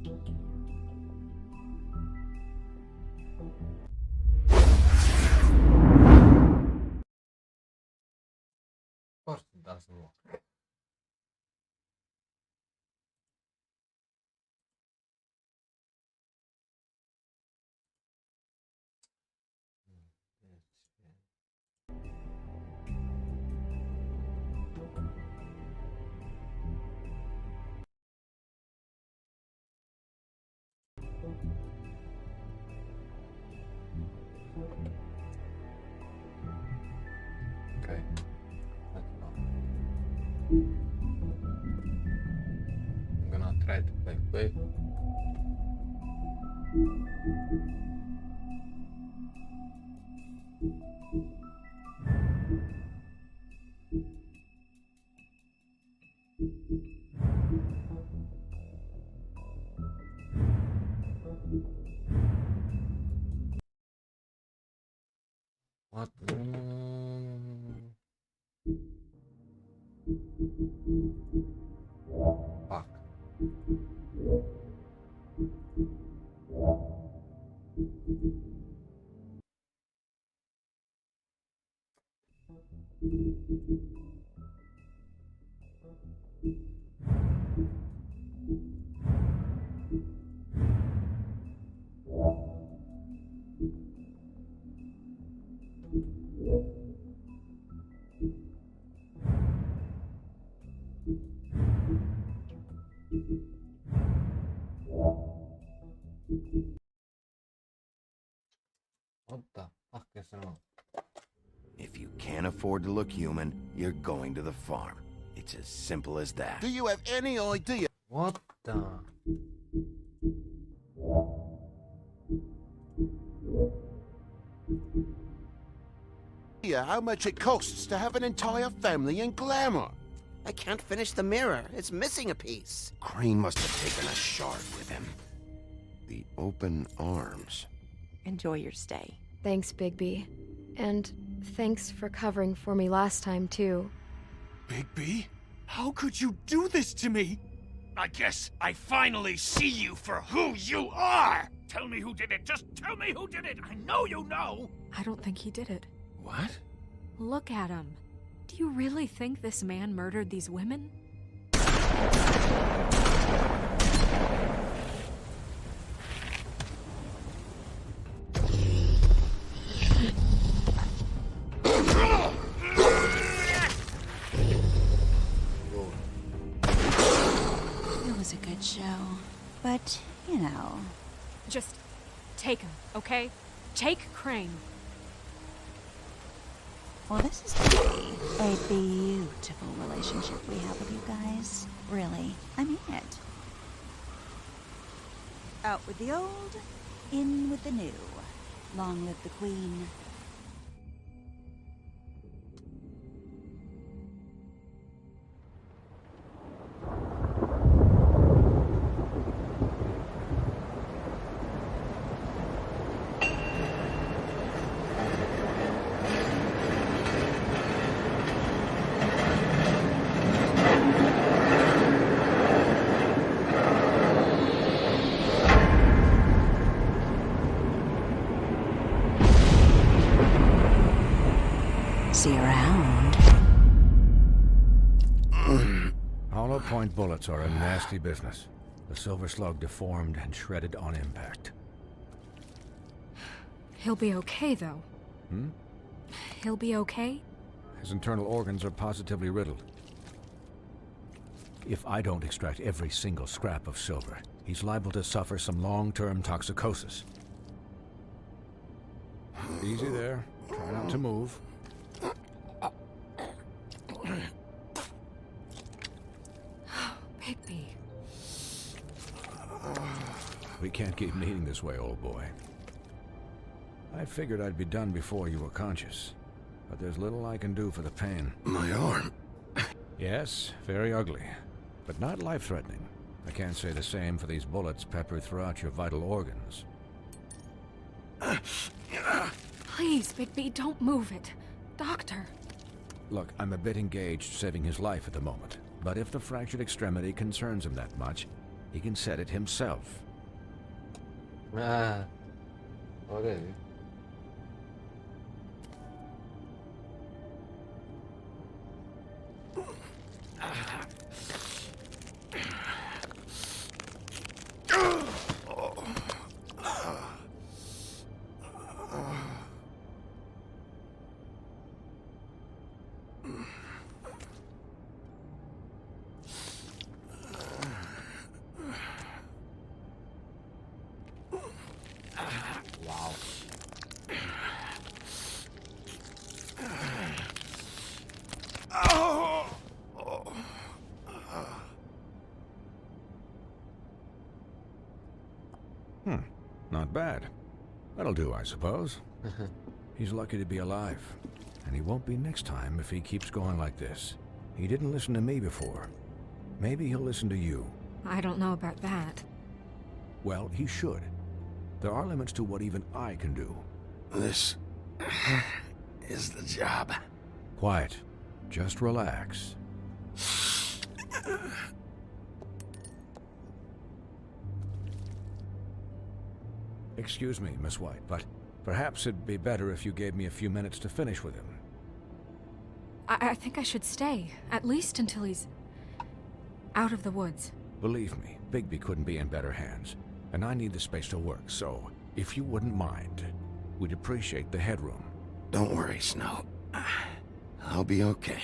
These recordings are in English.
Of course it doesn't work. Okay, let's go. I'm gonna try to play quick. What? Fuck. What the fuck is wrong? If you can't afford to look human, you're going to the farm. It's as simple as that. Do you have any idea? What the? How much it costs to have an entire family in glamour? I can't finish the mirror. It's missing a piece. Crane must have taken a shard with him. The open arms. Enjoy your stay. Thanks, Bigby. And thanks for covering for me last time, too. Bigby? How could you do this to me? I guess I finally see you for who you are! Tell me who did it! Just tell me who did it! I know you know! I don't think he did it. What? Look at him. Do you really think this man murdered these women? It was a good show. But, you know... Just take him, okay? Take Crane. Well, this is gonna be a beautiful relationship we have with you guys. Really. I mean it. Out with the old, in with the new. Long live the Queen. See you around. Hollow point bullets are a nasty business. The Silver Slug deformed and shredded on impact. He'll be okay, though. Hmm? He'll be okay? His internal organs are positively riddled. If I don't extract every single scrap of silver, he's liable to suffer some long-term toxicosis. Easy there. Try not to move. Bigby. We can't keep meeting this way, old boy. I figured I'd be done before you were conscious, but there's little I can do for the pain. My arm. Yes, very ugly, but not life-threatening. I can't say the same for these bullets peppered throughout your vital organs. Please, Bigby, don't move it. Doctor. Look, I'm a bit engaged saving his life at the moment, but if the fractured extremity concerns him that much, he can set it himself. Ah. Okay. Wow. Not bad. That'll do, I suppose. He's lucky to be alive. And he won't be next time if he keeps going like this. He didn't listen to me before. Maybe he'll listen to you. I don't know about that. Well, he should. There are limits to what even I can do. This is the job. Quiet. Just relax. Excuse me, Miss White, but perhaps it'd be better if you gave me a few minutes to finish with him. I think I should stay, at least until he's out of the woods. Believe me, Bigby couldn't be in better hands, and I need the space to work, so if you wouldn't mind, we'd appreciate the headroom. Don't worry, Snow. I'll be okay.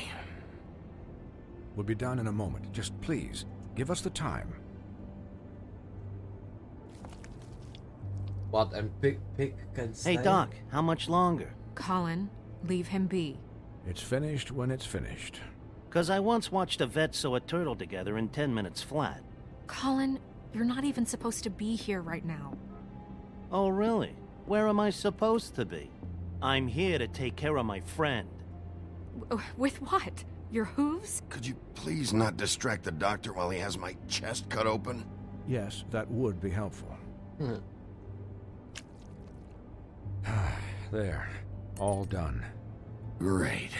We'll be done in a moment. Just please, give us the time. What and pick can say. Hey, Doc, how much longer? Colin, leave him be. It's finished when it's finished. 'Cause I once watched a vet sew a turtle together in 10 minutes flat. Colin, you're not even supposed to be here right now. Oh, really? Where am I supposed to be? I'm here to take care of my friend. With what? Your hooves? Could you please not distract the doctor while he has my chest cut open? Yes, that would be helpful. There. All done. Great.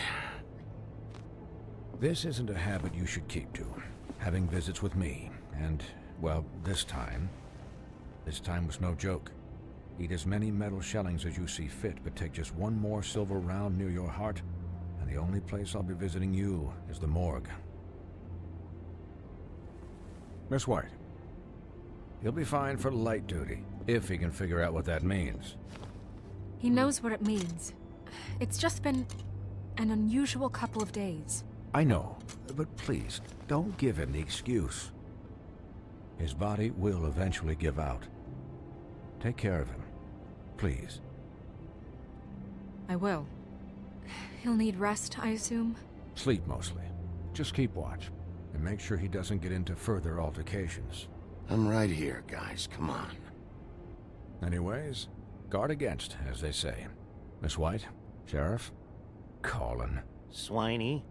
This isn't a habit you should keep to. Having visits with me. And, well, this time was no joke. Eat as many metal shellings as you see fit, but take just one more silver round near your heart, and the only place I'll be visiting you is the morgue. Miss White. He'll be fine for light duty, if he can figure out what that means. He knows what it means. It's just been an unusual couple of days. I know, but please, don't give him the excuse. His body will eventually give out. Take care of him, please. I will. He'll need rest, I assume? Sleep mostly. Just keep watch, and make sure he doesn't get into further altercations. I'm right here, guys. Come on. Anyways, guard against, as they say. Miss White, Sheriff, Colin. Swiney.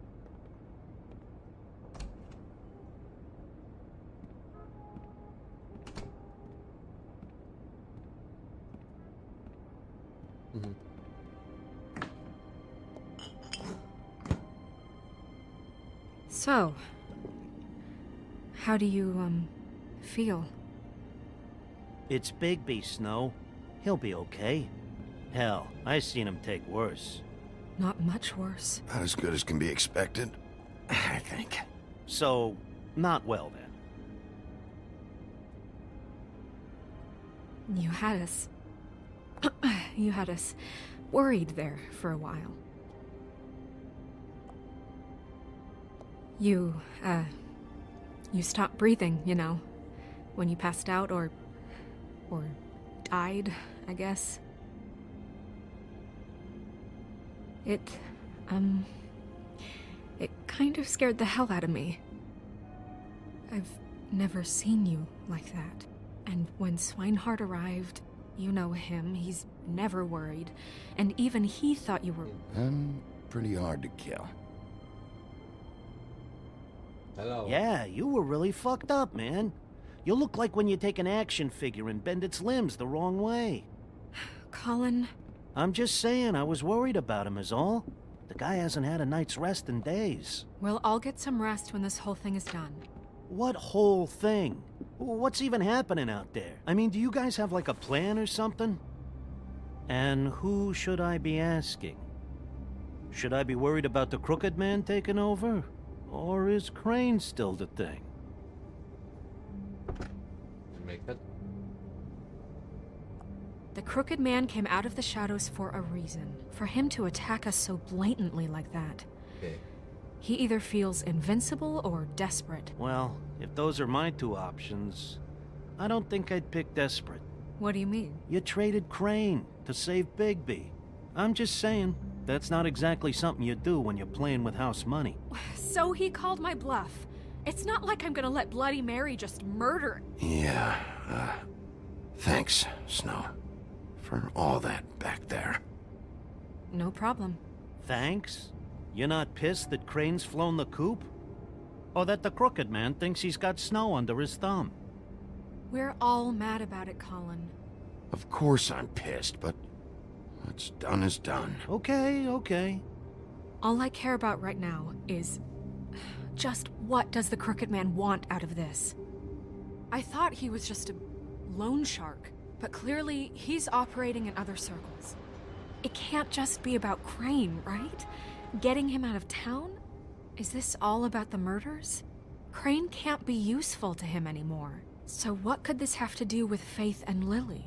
So, how do you, feel? It's Bigby, Snow. He'll be okay. Hell, I seen him take worse. Not much worse. Not as good as can be expected, I think. So, not well then. You had us... you had us worried there for a while. You stopped breathing, you know, when you passed out or died, I guess. It kind of scared the hell out of me. I've never seen you like that. And when Swinehart arrived, you know him, he's never worried. And even he thought you were... I'm pretty hard to kill. Hello. Yeah, you were really fucked up, man. You look like when you take an action figure and bend its limbs the wrong way. Colin... I'm just saying, I was worried about him is all. The guy hasn't had a night's rest in days. We'll all get some rest when this whole thing is done. What whole thing? What's even happening out there? I mean, do you guys have like a plan or something? And who should I be asking? Should I be worried about the Crooked Man taking over? Or is Crane still the thing? Make that. The Crooked Man came out of the shadows for a reason. For him to attack us so blatantly like that. Okay. He either feels invincible or desperate. Well, if those are my two options, I don't think I'd pick desperate. What do you mean? You traded Crane to save Bigby. I'm just saying, that's not exactly something you do when you're playing with house money. So he called my bluff. It's not like I'm gonna let Bloody Mary just murder. Yeah, thanks, Snow, for all that back there. No problem. Thanks? You're not pissed that Crane's flown the coop? Or that the Crooked Man thinks he's got Snow under his thumb? We're all mad about it, Colin. Of course I'm pissed, but what's done is done. Okay. All I care about right now is just what does the Crooked Man want out of this? I thought he was just a loan shark, but clearly he's operating in other circles. It can't just be about Crane, right? Getting him out of town? Is this all about the murders? Crane can't be useful to him anymore. So what could this have to do with Faith and Lily?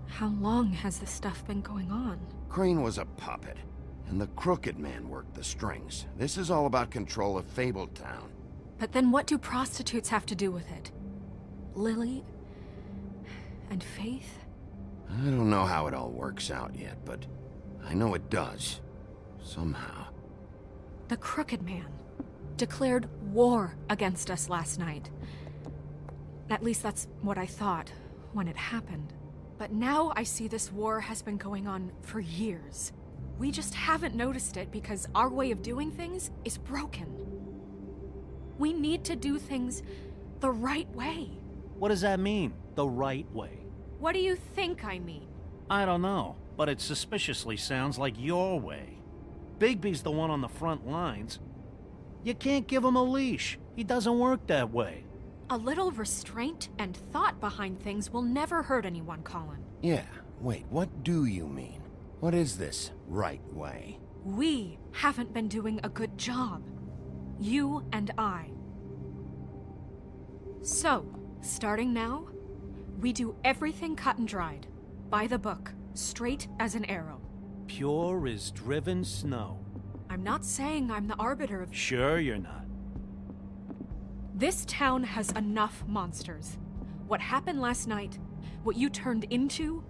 How long has this stuff been going on? Crane was a puppet, and the Crooked Man worked the strings. This is all about control of Fabletown. But then what do prostitutes have to do with it? Lily? And Faith? I don't know how it all works out yet, but I know it does. Somehow. The Crooked Man declared war against us last night. At least that's what I thought when it happened. But now I see this war has been going on for years. We just haven't noticed it because our way of doing things is broken. We need to do things the right way. What does that mean, the right way? What do you think I mean? I don't know, but it suspiciously sounds like your way. Bigby's the one on the front lines. You can't give him a leash. He doesn't work that way. A little restraint and thought behind things will never hurt anyone, Colin. Yeah, wait, what do you mean? What is this right way? We haven't been doing a good job. You and I. So, starting now, we do everything cut and dried. By the book, straight as an arrow. Pure as driven snow. I'm not saying I'm the arbiter of... Sure you're not. This town has enough monsters. What happened last night, what you turned into,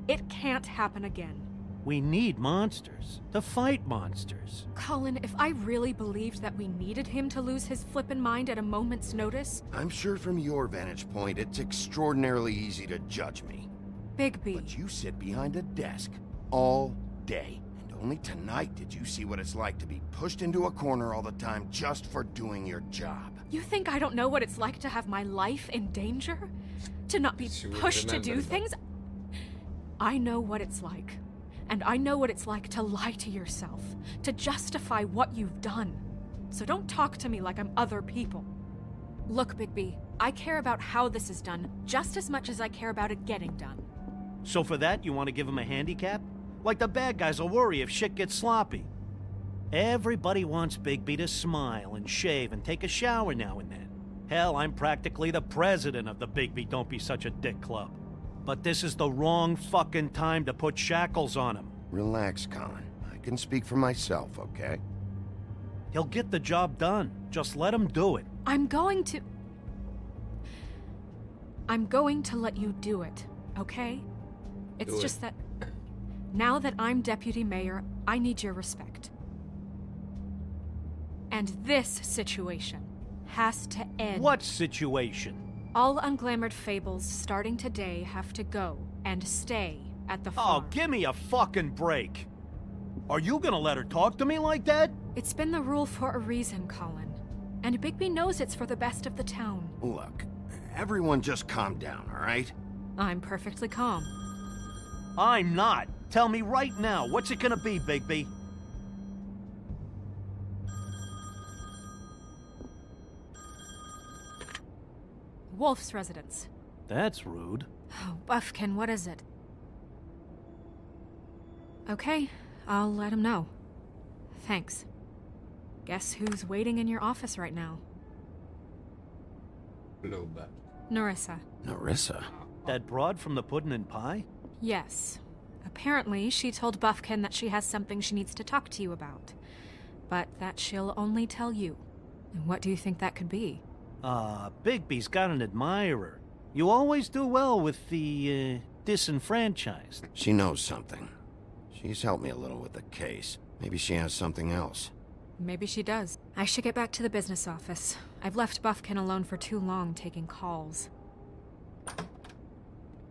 it can't happen again. We need monsters. To fight monsters. Colin, if I really believed that we needed him to lose his flippin' mind at a moment's notice... I'm sure from your vantage point, it's extraordinarily easy to judge me. Bigby. But you sit behind a desk all day. And only tonight did you see what it's like to be pushed into a corner all the time just for doing your job. You think I don't know what it's like to have my life in danger? To not be pushed to do things? I know what it's like. And I know what it's like to lie to yourself, to justify what you've done. So don't talk to me like I'm other people. Look, Bigby, I care about how this is done just as much as I care about it getting done. So for that, you want to give him a handicap? Like the bad guys will worry if shit gets sloppy. Everybody wants Bigby to smile and shave and take a shower now and then. Hell, I'm practically the president of the Bigby Don't Be Such a Dick Club. But this is the wrong fucking time to put shackles on him. Relax, Colin. I can speak for myself, okay? He'll get the job done. Just let him do it. I'm going to let you do it, okay? It's just that now that I'm deputy mayor, I need your respect. And this situation has to end. What situation? All unglamored fables starting today have to go and stay at the farm. Oh, give me a fucking break. Are you gonna let her talk to me like that? It's been the rule for a reason, Colin. And Bigby knows it's for the best of the town. Look, everyone just calm down, all right? I'm perfectly calm. I'm not. Tell me right now, what's it gonna be, Bigby? Wolf's residence. That's rude. Oh, Buffkin, what is it? Okay, I'll let him know. Thanks. Guess who's waiting in your office right now? Blowback. Narissa. Narissa? That broad from the puddin' and pie? Yes. Apparently, she told Buffkin that she has something she needs to talk to you about. But that she'll only tell you. And what do you think that could be? Bigby's got an admirer. You always do well with the, disenfranchised. She knows something. She's helped me a little with the case. Maybe she has something else. Maybe she does. I should get back to the business office. I've left Buffkin alone for too long taking calls.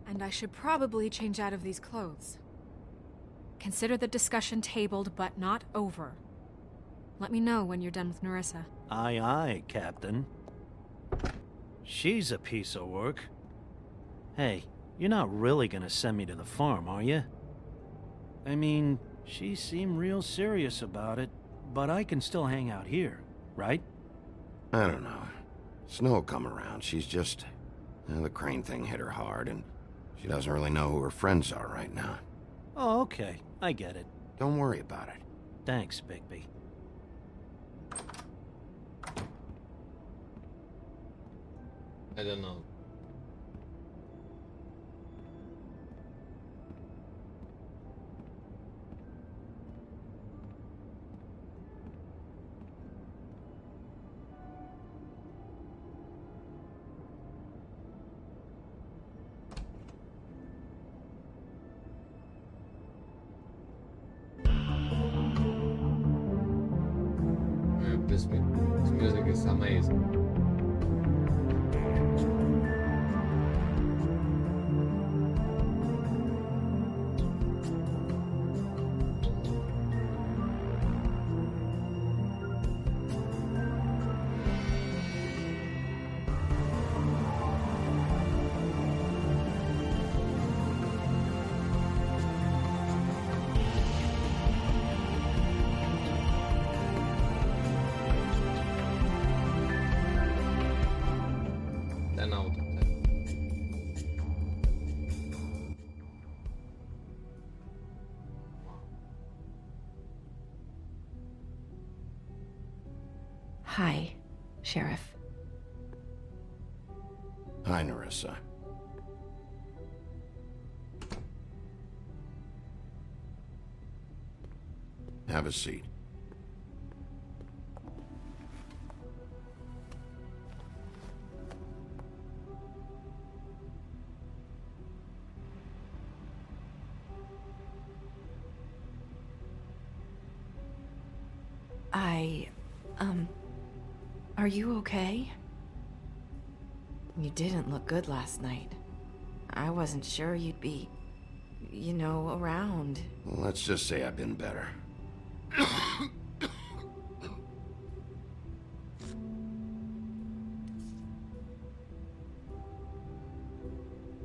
And I should probably change out of these clothes. Consider the discussion tabled, but not over. Let me know when you're done with Narissa. Aye, aye, Captain. She's a piece of work. Hey, you're not really gonna send me to the farm, are you? I mean, she seemed real serious about it, but I can still hang out here, right? I don't know. Snow will come around. She's just... the Crane thing hit her hard, and she doesn't really know who her friends are right now. Oh, okay. I get it. Don't worry about it. Thanks, Bigby. I don't know. This music is amazing. Hi, Sheriff. Hi, Narissa. Have a seat. Are you okay? You didn't look good last night. I wasn't sure you'd be, around. Well, let's just say I've been better.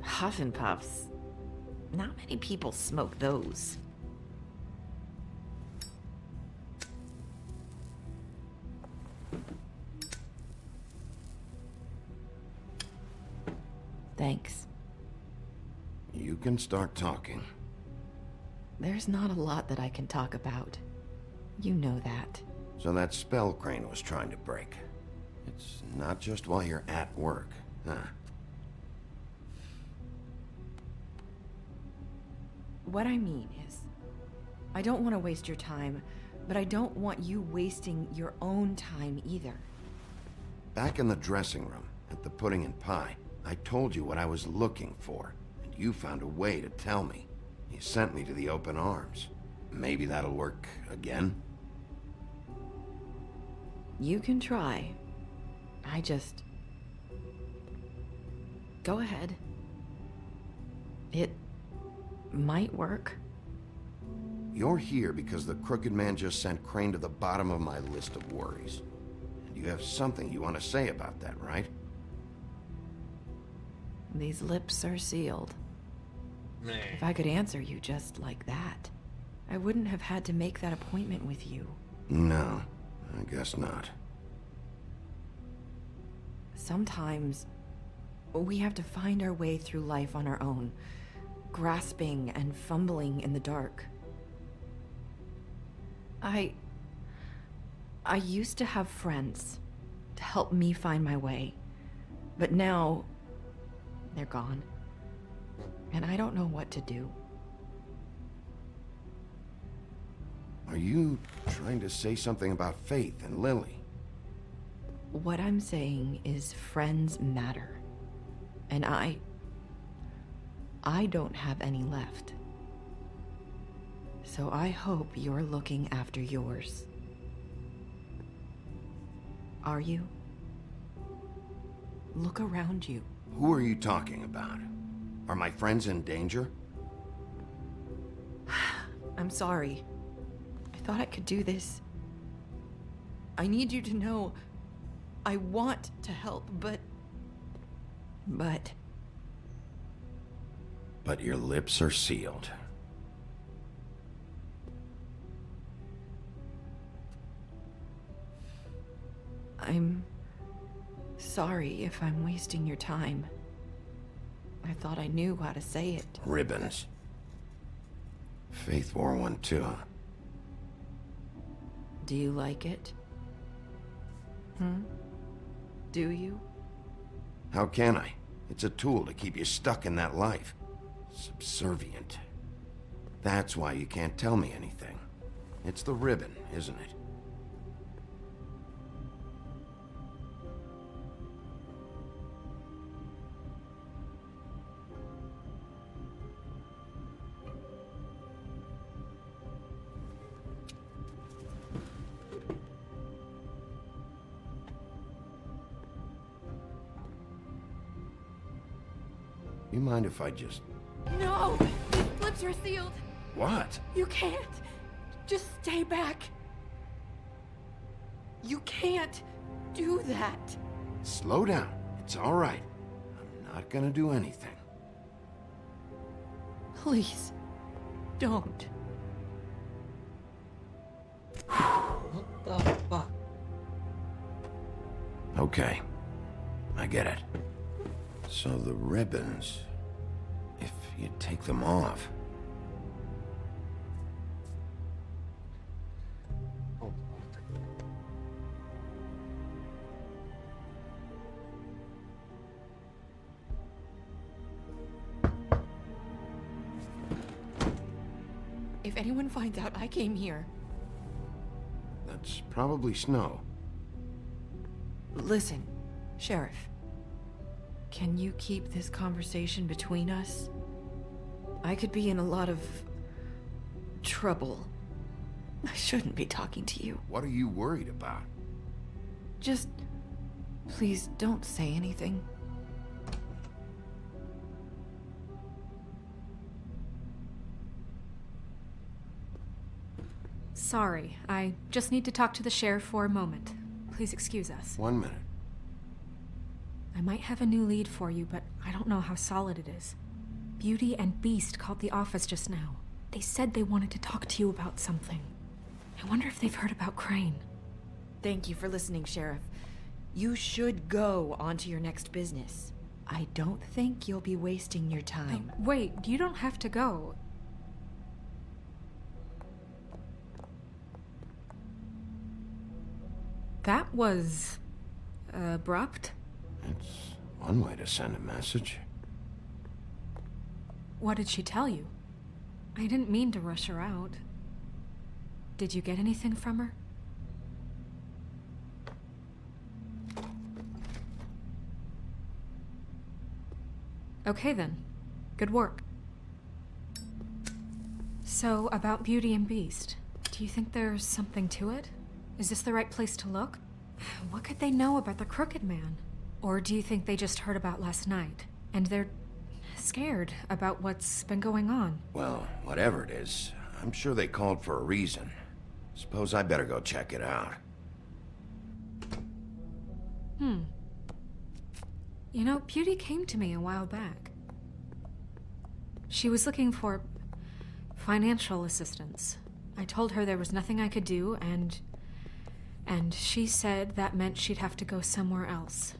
Huff and Puffs. Not many people smoke those. Thanks. You can start talking. There's not a lot that I can talk about. You know that. So that spell Crane was trying to break. It's not just while you're at work, huh? What I mean is, I don't want to waste your time, but I don't want you wasting your own time either. Back in the dressing room, at the pudding and pie, I told you what I was looking for, and you found a way to tell me. You sent me to the open arms. Maybe that'll work again? You can try. I just... Go ahead. It might work. You're here because the crooked man just sent Crane to the bottom of my list of worries. And you have something you want to say about that, right? These lips are sealed. If I could answer you just like that, I wouldn't have had to make that appointment with you. No, I guess not. Sometimes We have to find our way through life on our own, grasping and fumbling in the dark. I used to have friends to help me find my way, but now they're gone, and I don't know what to do. Are you trying to say something about Faith and Lily? What I'm saying is friends matter, and I don't have any left. So I hope you're looking after yours. Are you? Look around you. Who are you talking about? Are my friends in danger? I'm sorry. I thought I could do this. I need you to know I want to help, but... But your lips are sealed. I'm sorry if I'm wasting your time. I thought I knew how to say it. Ribbons. Faith wore one too. Do you like it? Do you? How can I? It's a tool to keep you stuck in that life. Subservient. That's why you can't tell me anything. It's the ribbon, isn't it? You mind if I just... No! These lips are sealed! What? You can't! Just stay back! You can't do that! Slow down. It's all right. I'm not gonna do anything. Please, don't. What the fuck? Okay. I get it. So the ribbons... if you take them off... Hold on. If anyone finds out I came here... That's probably Snow. Listen, Sheriff. Can you keep this conversation between us? I could be in a lot of... trouble. I shouldn't be talking to you. What are you worried about? Just... please don't say anything. Sorry, I just need to talk to the sheriff for a moment. Please excuse us. 1 minute. I might have a new lead for you, but I don't know how solid it is. Beauty and Beast called the office just now. They said they wanted to talk to you about something. I wonder if they've heard about Crane. Thank you for listening, Sheriff. You should go on to your next business. I don't think you'll be wasting your time. Wait, you don't have to go. That was... abrupt? It's one way to send a message. What did she tell you? I didn't mean to rush her out. Did you get anything from her? Okay then. Good work. So, about Beauty and Beast, do you think there's something to it? Is this the right place to look? What could they know about the Crooked Man? Or do you think they just heard about last night, and they're scared about what's been going on? Well, whatever it is, I'm sure they called for a reason. Suppose I better go check it out. You know, Beauty came to me a while back. She was looking for financial assistance. I told her there was nothing I could do, and she said that meant she'd have to go somewhere else.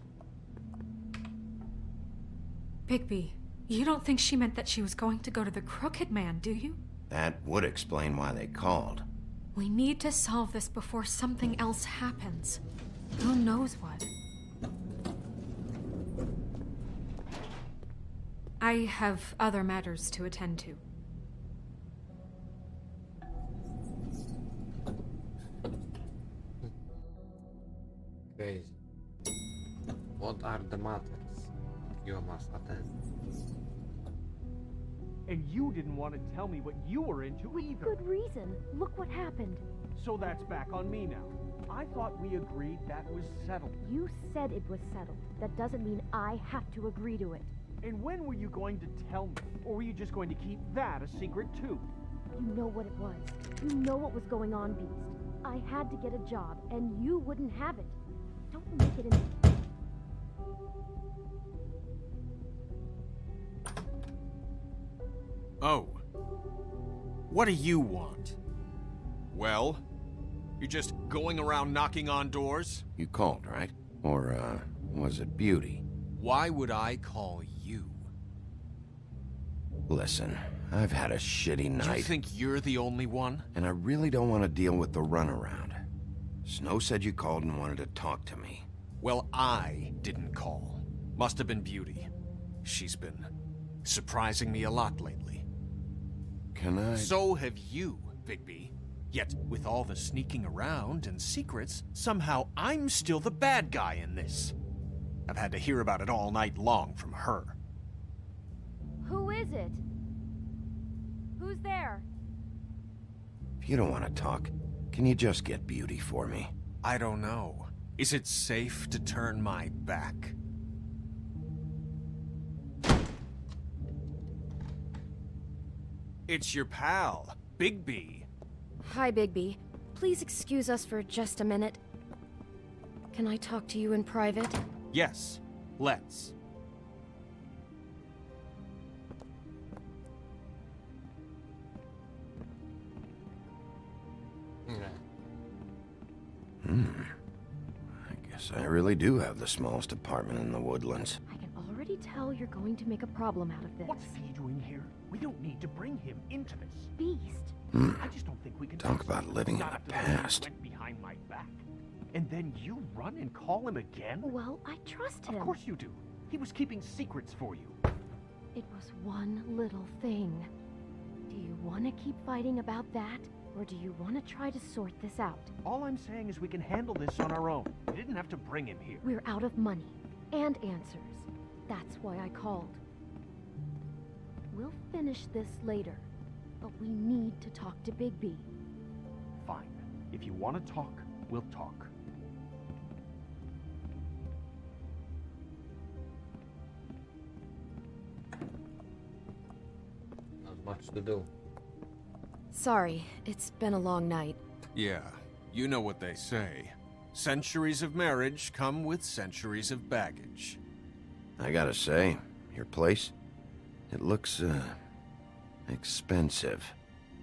Bigby, you don't think she meant that she was going to go to the Crooked Man, do you? That would explain why they called. We need to solve this before something else happens. Who knows what? I have other matters to attend to. Crazy. What are the matters you must attend? And you didn't want to tell me what you were into either. Good reason. Look what happened. So that's back on me now. I thought we agreed that was settled. You said it was settled. That doesn't mean I have to agree to it. And when were you going to tell me? Or were you just going to keep that a secret too? You know what it was. You know what was going on, Beast. I had to get a job, and you wouldn't have it. Don't make it in... Oh. What do you want? Well, you're just going around knocking on doors? You called, right? Or, was it Beauty? Why would I call you? Listen, I've had a shitty night. You think you're the only one? And I really don't want to deal with the runaround. Snow said you called and wanted to talk to me. Well, I didn't call. Must have been Beauty. She's been surprising me a lot lately. Can I... So have you, Bigby. Yet, with all the sneaking around and secrets, somehow I'm still the bad guy in this. I've had to hear about it all night long from her. Who is it? Who's there? If you don't want to talk, can you just get Beauty for me? I don't know. Is it safe to turn my back? It's your pal, Bigby. Hi, Bigby. Please excuse us for just a minute. Can I talk to you in private? Yes, let's. I guess I really do have the smallest apartment in the Woodlands. I can already tell you're going to make a problem out of this. What's he doing here? We don't need to bring him into this. Beast. I just don't think we can Talk about living in Not the after the way he past. went behind my back. And then you run and call him again? Well, I trust him. Of course you do. He was keeping secrets for you. It was one little thing. Do you want to keep fighting about that? Or do you want to try to sort this out? All I'm saying is we can handle this on our own. We didn't have to bring him here. We're out of money and answers. That's why I called. We'll finish this later, but we need to talk to Bigby. Fine. If you want to talk, we'll talk. Not much to do. Sorry, it's been a long night. Yeah, you know what they say. Centuries of marriage come with centuries of baggage. I gotta say, your place, it looks, expensive.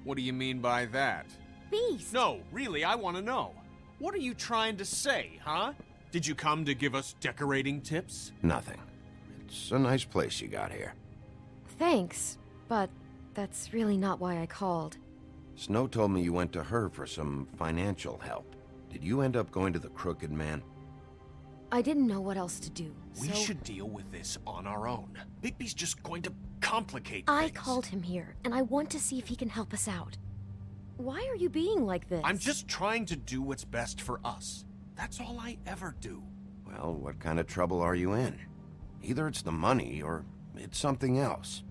What do you mean by that? Beast! No, really, I want to know. What are you trying to say, huh? Did you come to give us decorating tips? Nothing. It's a nice place you got here. Thanks, but that's really not why I called. Snow told me you went to her for some financial help. Did you end up going to the Crooked Man? I didn't know what else to do, We so should deal with this on our own. Bigby's just going to complicate I things. called him here, and I want to see if he can help us out. Why are you being like this? I'm just trying to do what's best for us. That's all I ever do. Well, what kind of trouble are you in? Either it's the money, or it's something else.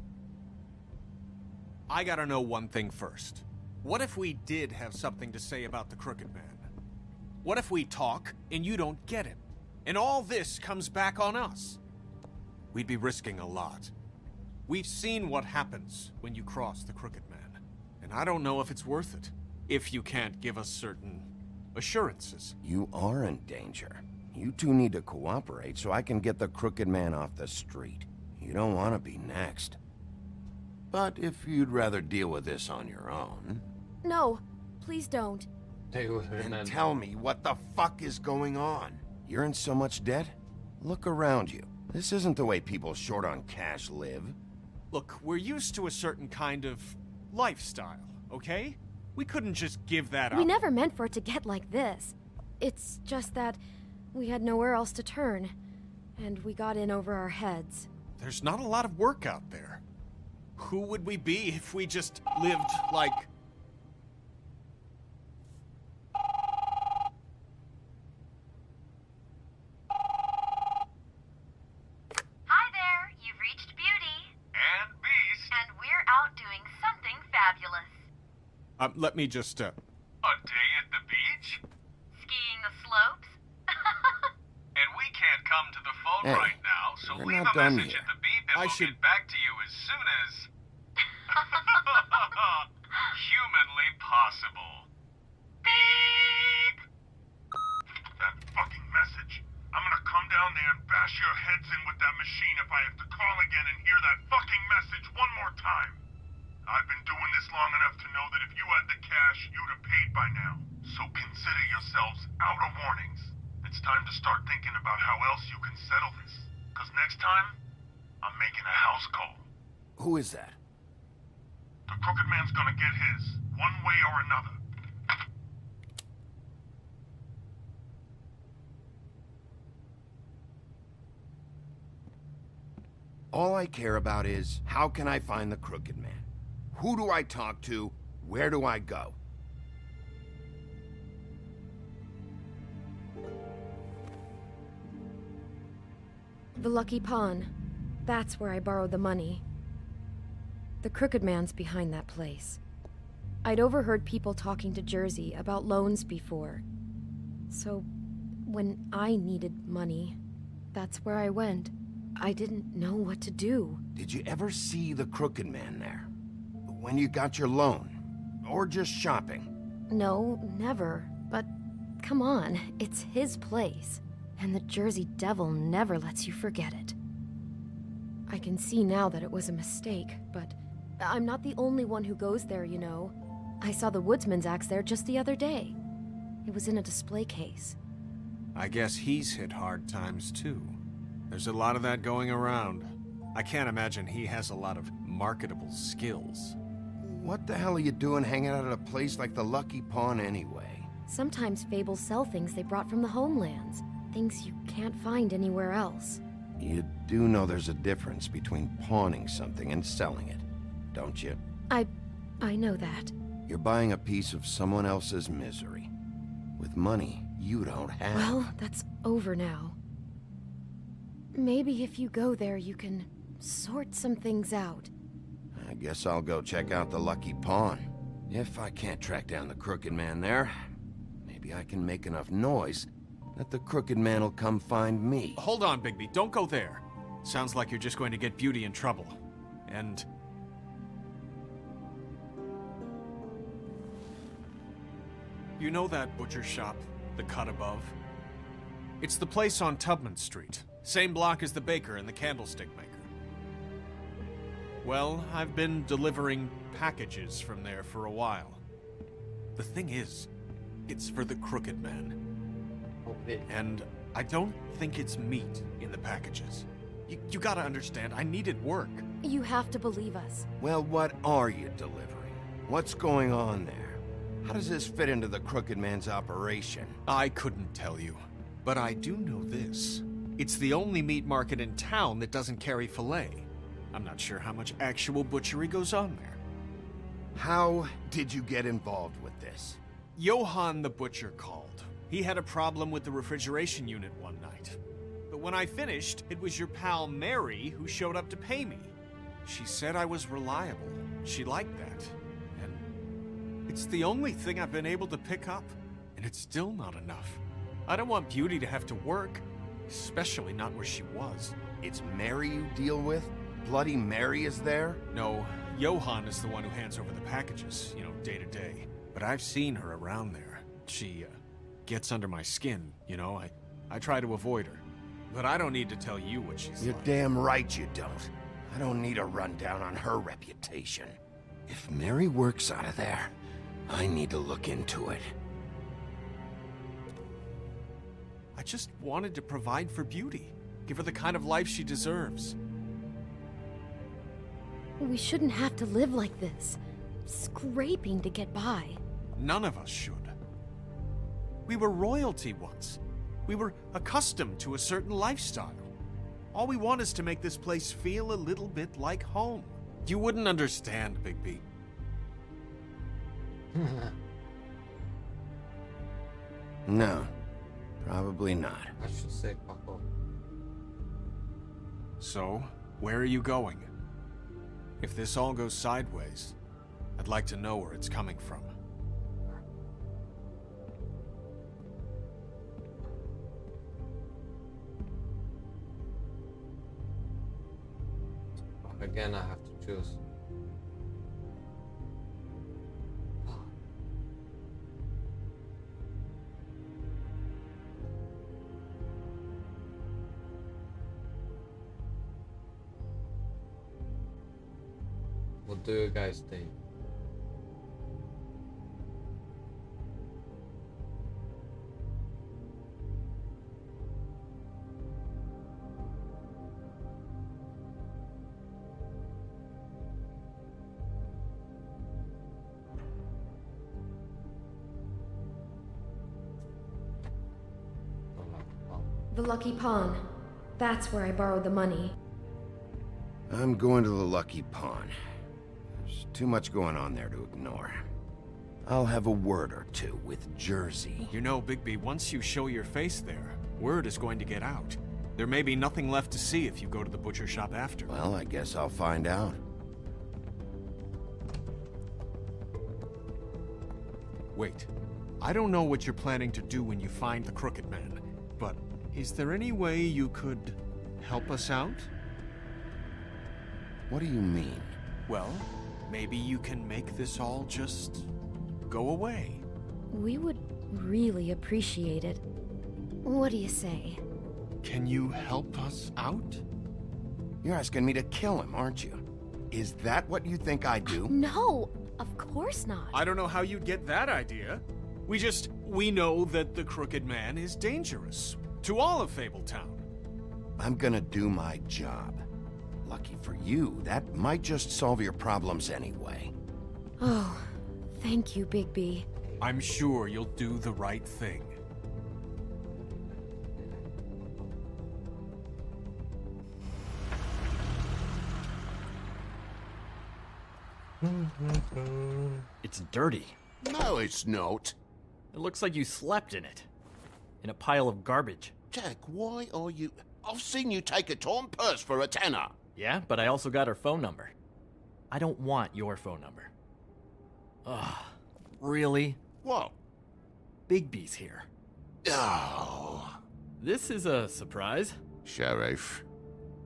I gotta know one thing first. What if we did have something to say about the Crooked Man? What if we talk, and you don't get him? And all this comes back on us? We'd be risking a lot. We've seen what happens when you cross the Crooked Man. And I don't know if it's worth it. If you can't give us certain assurances. You are in danger. You two need to cooperate so I can get the Crooked Man off the street. You don't want to be next. But if you'd rather deal with this on your own... No, please don't. They will Then remember. tell me what the fuck is going on. You're in so much debt? Look around you. This isn't the way people short on cash live. Look, we're used to a certain kind of lifestyle, okay? We couldn't just give that up. We never meant for it to get like this. It's just that we had nowhere else to turn, and we got in over our heads. There's not a lot of work out there. Who would we be if we just lived like... Hi there, you've reached Beauty. And Beast. And we're out doing something fabulous. Let me just, A day at the beach? Skiing the slopes? And we can't come to the phone Hey, right now, so we're leave not a done message yet. at the beep and I we'll should- get back to you as soon as... humanly possible. Beep! That fucking message. I'm gonna come down there and bash your heads in with that machine if I have to call again and hear that fucking message one more time. I've been doing this long enough to know that if you had the cash, you'd have paid by now. So consider yourselves out of warnings. It's time to start thinking about how else you can settle this. Because next time, I'm making a house call. Who is that? The Crooked Man's gonna get his, one way or another. All I care about is, how can I find the Crooked Man? Who do I talk to? Where do I go? The Lucky Pawn. That's where I borrowed the money. The Crooked Man's behind that place. I'd overheard people talking to Jersey about loans before. So, when I needed money, that's where I went. I didn't know what to do. Did you ever see the Crooked Man there? When you got your loan? Or just shopping? No, never. But come on, it's his place. And the Jersey Devil never lets you forget it. I can see now that it was a mistake, but I'm not the only one who goes there, you know. I saw the Woodsman's axe there just the other day. It was in a display case. I guess he's hit hard times too. There's a lot of that going around. I can't imagine he has a lot of marketable skills. What the hell are you doing hanging out at a place like the Lucky Pawn anyway? Sometimes fables sell things they brought from the homelands. Things you can't find anywhere else. You do know there's a difference between pawning something and selling it, don't you? I know that. You're buying a piece of someone else's misery. With money you don't have. Well, that's over now. Maybe if you go there, you can sort some things out. I guess I'll go check out the Lucky Pawn. If I can't track down the Crooked Man there, maybe I can make enough noise that the Crooked Man will come find me. Hold on, Bigby. Don't go there. Sounds like you're just going to get Beauty in trouble. And... you know that butcher shop, the cut above? It's the place on Tubman Street. Same block as the baker and the candlestick maker. Well, I've been delivering packages from there for a while. The thing is, it's for the Crooked Man. And I don't think it's meat in the packages. You gotta understand, I needed work. You have to believe us. Well, what are you delivering? What's going on there? How does this fit into the Crooked Man's operation? I couldn't tell you, but I do know this. It's the only meat market in town that doesn't carry filet. I'm not sure how much actual butchery goes on there. How did you get involved with this? Johann the butcher called. He had a problem with the refrigeration unit one night. But when I finished, it was your pal Mary who showed up to pay me. She said I was reliable. She liked that. And it's the only thing I've been able to pick up. And it's still not enough. I don't want Beauty to have to work, especially not where she was. It's Mary you deal with? Bloody Mary is there? No, Johann is the one who hands over the packages, day to day. But I've seen her around there. She, gets under my skin, I try to avoid her. But I don't need to tell you what she's You're like. damn right you don't. I don't need a rundown on her reputation. If Mary works out of there, I need to look into it. I just wanted to provide for Beauty. Give her the kind of life she deserves. We shouldn't have to live like this, scraping to get by. None of us should. We were royalty once. We were accustomed to a certain lifestyle. All we want is to make this place feel a little bit like home. You wouldn't understand, Bigby. No, probably not. I should say Paco. So, where are you going? If this all goes sideways, I'd like to know where it's coming from. Again, I have to choose. What do you guys think? The Lucky Pawn. That's where I borrowed the money. I'm going to the Lucky Pawn. There's too much going on there to ignore. I'll have a word or two with Jersey. You know, Bigby, once you show your face there, word is going to get out. There may be nothing left to see if you go to the butcher shop after. Well, I guess I'll find out. Wait. I don't know what you're planning to do when you find the Crooked Man, but is there any way you could help us out? What do you mean? Well, maybe you can make this all just go away. We would really appreciate it. What do you say? Can you help us out? You're asking me to kill him, aren't you? Is that what you think I do? No, of course not. I don't know how you'd get that idea. We know that the Crooked Man is dangerous. To all of Fabletown. I'm gonna do my job. Lucky for you, that might just solve your problems anyway. Oh, thank you, Bigby. I'm sure you'll do the right thing. It's dirty. No, it's not. It looks like you slept in it. In a pile of garbage. Jack, why are you... I've seen you take a torn purse for a tenner. Yeah, but I also got her phone number. I don't want your phone number. Ugh, really? What? Bigby's here. Oh. This is a surprise. Sheriff.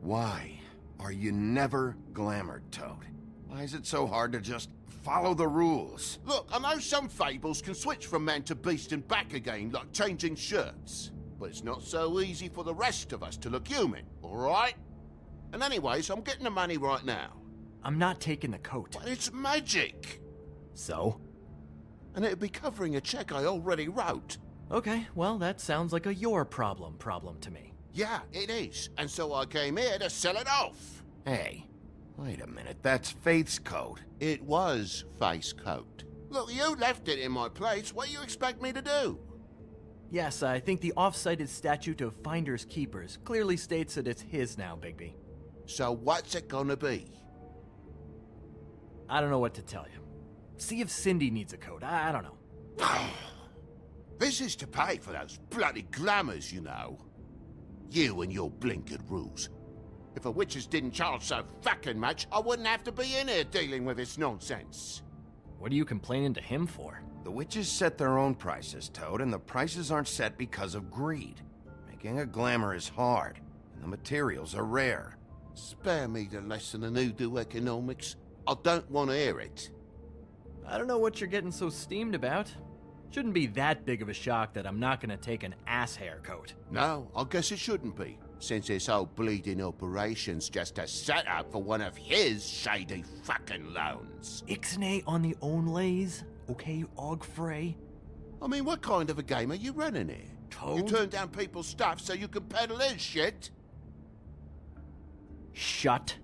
Why are you never glamored, Toad? Why is it so hard to just follow the rules? Look, I know some fables can switch from man to beast and back again, like changing shirts. But it's not so easy for the rest of us to look human, alright? And anyways, I'm getting the money right now. I'm not taking the coat. But it's magic! So? And it'd be covering a check I already wrote. Okay, well, that sounds like a your problem to me. Yeah, it is. And so I came here to sell it off. Hey, wait a minute, that's Faith's coat. It was Faith's coat. Look, you left it in my place. What do you expect me to do? Yes, I think the off-cited statute of Finders Keepers clearly states that it's his now, Bigby. So what's it gonna be? I don't know what to tell you. See if Cindy needs a coat. I don't know. This is to pay for those bloody glamours, you know. You and your blinkered rules. If the witches didn't charge so fucking much, I wouldn't have to be in here dealing with this nonsense. What are you complaining to him for? The witches set their own prices, Toad, and the prices aren't set because of greed. Making a glamour is hard, and the materials are rare. Spare me the lesson in hoodoo economics. I don't want to hear it. I don't know what you're getting so steamed about. Shouldn't be that big of a shock that I'm not gonna take an ass hair coat. No, I guess it shouldn't be, since this whole bleeding operation's just a setup for one of his shady fucking loans. Ixnay on the own lays, okay, Og Frey? I mean, what kind of a game are you running here? Toad? You turn down people's stuff so you can peddle his shit? Shut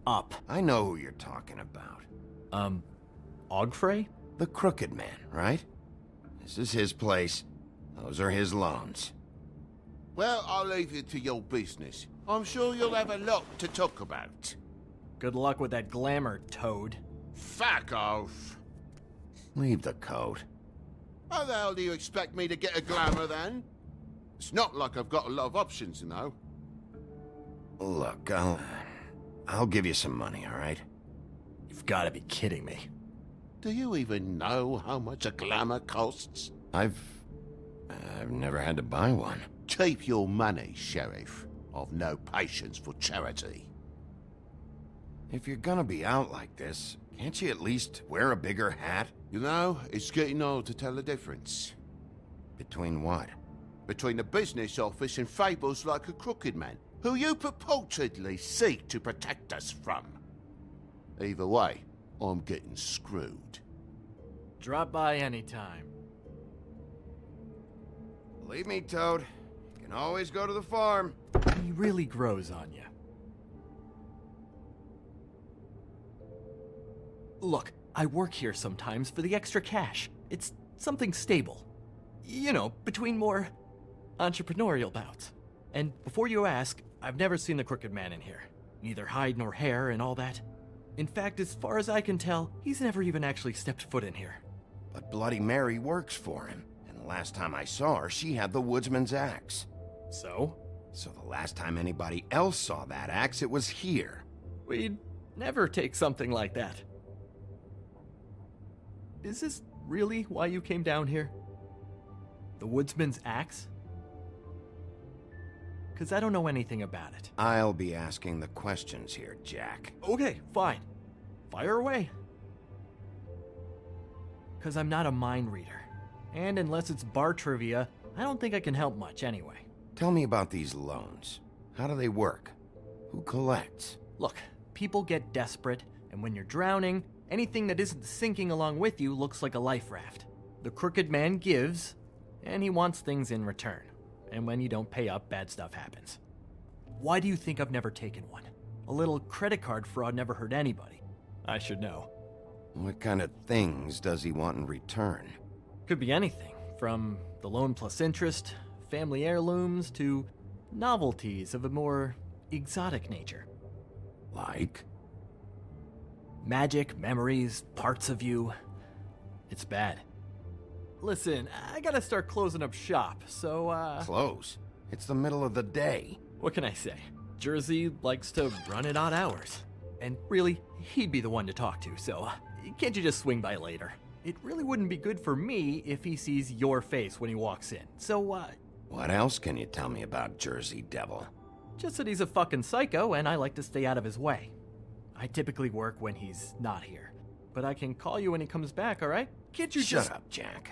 up. I know who you're talking about. Ogfrey? The Crooked Man, right? This is his place. Those are his loans. Well, I'll leave you to your business. I'm sure you'll have a lot to talk about. Good luck with that glamour, Toad. Fuck off. Leave the coat. How the hell do you expect me to get a glamour, then? It's not like I've got a lot of options, you know. Look, I'll give you some money, all right? You've got to be kidding me. Do you even know how much a glamour costs? I've never had to buy one. Keep your money, Sheriff. I've no patience for charity. If you're gonna be out like this, can't you at least wear a bigger hat? You know, it's getting hard to tell the difference. Between what? Between the business office and fables like a Crooked Man, who you purportedly seek to protect us from. Either way, I'm getting screwed. Drop by anytime. Believe me, Toad. You can always go to the farm. He really grows on you. Look, I work here sometimes for the extra cash. It's something stable. You know, between more entrepreneurial bouts. And before you ask, I've never seen the Crooked Man in here. Neither hide nor hair and all that. In fact, as far as I can tell, he's never even actually stepped foot in here. But Bloody Mary works for him. And the last time I saw her, she had the woodsman's axe. So? So the last time anybody else saw that axe, it was here. We'd never take something like that. Is this really why you came down here? The woodsman's axe? Because I don't know anything about it. I'll be asking the questions here, Jack. Okay, fine. Fire away. Because I'm not a mind reader. And unless it's bar trivia, I don't think I can help much anyway. Tell me about these loans. How do they work? Who collects? Look, people get desperate, and when you're drowning, anything that isn't sinking along with you looks like a life raft. The Crooked Man gives, and he wants things in return. And when you don't pay up, bad stuff happens. Why do you think I've never taken one? A little credit card fraud never hurt anybody. I should know. What kind of things does he want in return? Could be anything, from the loan plus interest, family heirlooms, to novelties of a more exotic nature. Like? Magic, memories, parts of you. It's bad. Listen, I gotta start closing up shop, so, Close? It's the middle of the day. What can I say? Jersey likes to run at odd hours. And really, he'd be the one to talk to, so can't you just swing by later? It really wouldn't be good for me if he sees your face when he walks in, so, What else can you tell me about Jersey Devil? Just that he's a fucking psycho and I like to stay out of his way. I typically work when he's not here. But I can call you when he comes back, alright? Can't you Shut up, Jack.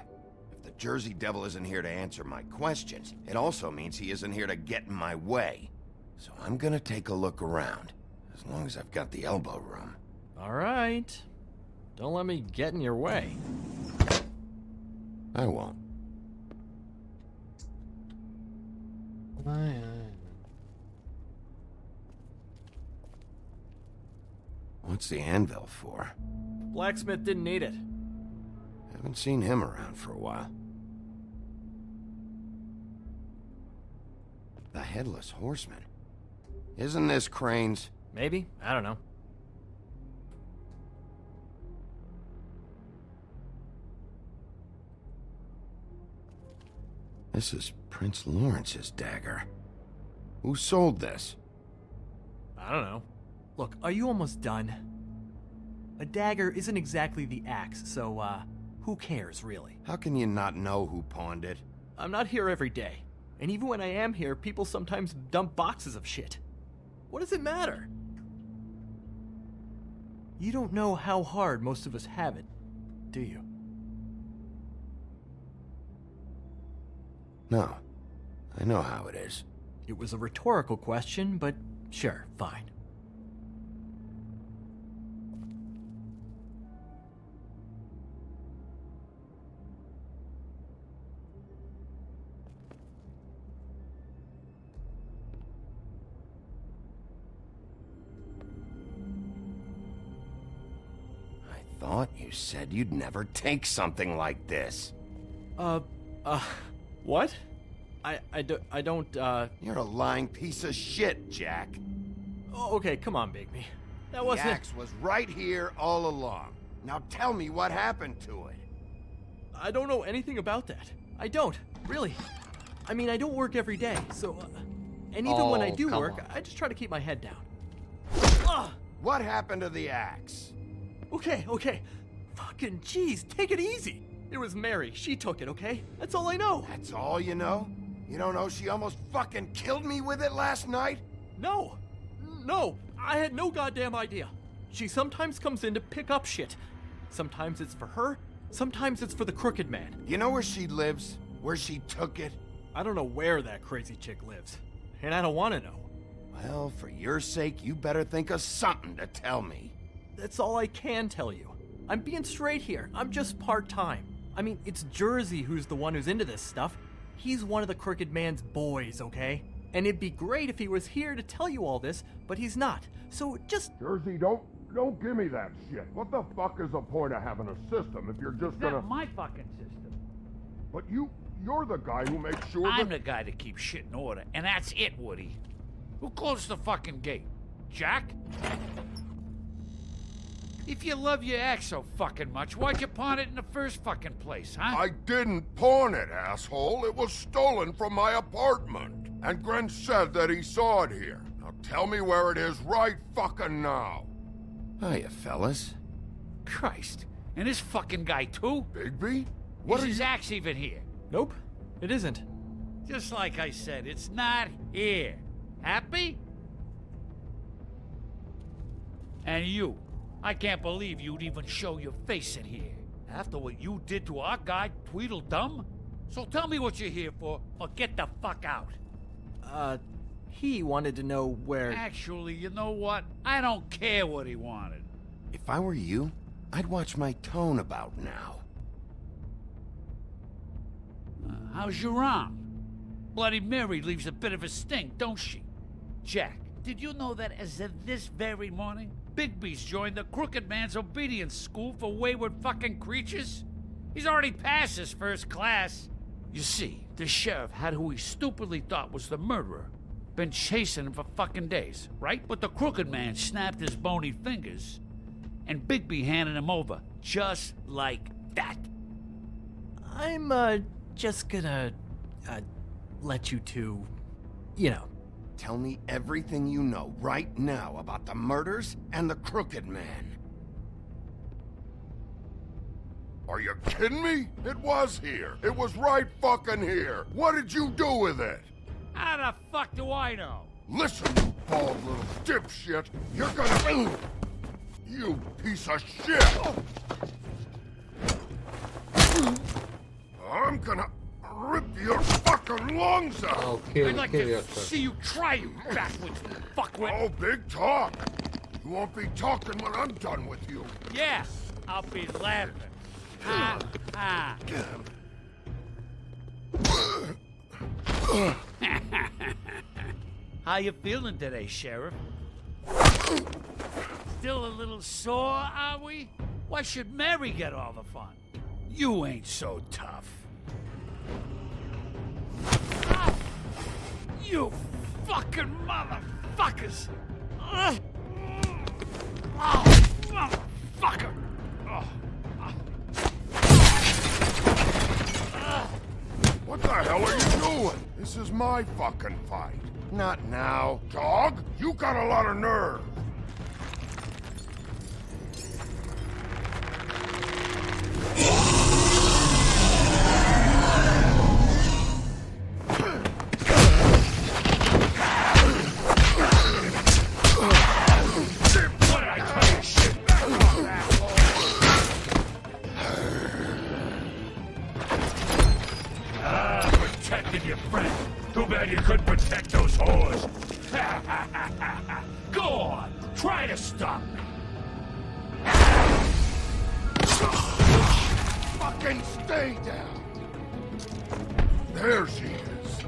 If the Jersey Devil isn't here to answer my questions, it also means he isn't here to get in my way. So I'm gonna take a look around, as long as I've got the elbow room. Alright. Don't let me get in your way. I won't. What's the anvil for? Blacksmith didn't need it. Haven't seen him around for a while. The Headless Horseman. Isn't this Crane's? Maybe? I don't know. This is Prince Lawrence's dagger. Who sold this? I don't know. Look, are you almost done? A dagger isn't exactly the axe, so, who cares, really? How can you not know who pawned it? I'm not here every day. And even when I am here, people sometimes dump boxes of shit. What does it matter? You don't know how hard most of us have it, do you? No. I know how it is. It was a rhetorical question, but sure, fine. thought you said you'd never take something like this. What? I don't, You're a lying piece of shit, Jack. Oh, okay, come on, Bigby. That wasn't... The axe was right here all along. Now tell me what happened to it. I don't know anything about that. I don't, really. I mean, I don't work every day, so... and even when I do work, I just try to keep my head down. What happened to the axe? Okay. Fucking jeez, take it easy. It was Mary. She took it, okay? That's all I know. That's all you know? You don't know she almost fucking killed me with it last night? No, I had no goddamn idea. She sometimes comes in to pick up shit. Sometimes it's for her, sometimes it's for the Crooked Man. You know where she lives? Where she took it? I don't know where that crazy chick lives, and I don't want to know. Well, for your sake, you better think of something to tell me. That's all I can tell you. I'm being straight here. I'm just part-time. I mean, it's Jersey who's the one who's into this stuff. He's one of the Crooked Man's boys, okay? And it'd be great if he was here to tell you all this, but he's not. So just... Jersey, don't give me that shit. What the fuck is the point of having a system if you're just gonna... That's my fucking system. But you're the guy who makes sure I'm the guy that keeps shit in order, and that's it, Woody. Who closed the fucking gate? Jack? If you love your axe so fucking much, why'd you pawn it in the first fucking place, huh? I didn't pawn it, asshole. It was stolen from my apartment. And Gren said that he saw it here. Now tell me where it is right fucking now. Hiya, fellas. Christ. And this fucking guy, too? Bigby? Is his axe even here? Nope, it isn't. Just like I said, it's not here. Happy? And you. I can't believe you'd even show your face in here. After what you did to our guy, Tweedledum? So tell me what you're here for, or get the fuck out. He wanted to know where... Actually, you know what? I don't care what he wanted. If I were you, I'd watch my tone about now. How's your arm? Bloody Mary leaves a bit of a stink, don't she? Jack, did you know that as of this very morning, Bigby's joined the Crooked Man's obedience school for wayward fucking creatures? He's already passed his first class. You see, the sheriff had who he stupidly thought was the murderer. Been chasing him for fucking days, right? But the Crooked Man snapped his bony fingers, and Bigby handed him over, just like that. I'm, just gonna, let you two, you know. Tell me everything you know right now about the murders and the Crooked Man. Are you kidding me? It was here. It was right fucking here. What did you do with it? How the fuck do I know? Listen, you bald little dipshit. You're gonna... You piece of shit! I'm gonna rip your fucking lungs out! Oh, I'd like to see you try, you backwoods fuckwit! Oh, big talk! You won't be talking when I'm done with you. Yeah, I'll be laughing. Ha ha. How you feeling today, Sheriff? Still a little sore, are we? Why should Mary get all the fun? You ain't so tough. Ah, you fucking motherfuckers! Oh, motherfucker! What the hell are you doing? This is my fucking fight. Not now. Dog, you got a lot of nerve. Protected your friend. Too bad you couldn't protect those whores. Go on, try to stop me. Fucking stay down. There she is.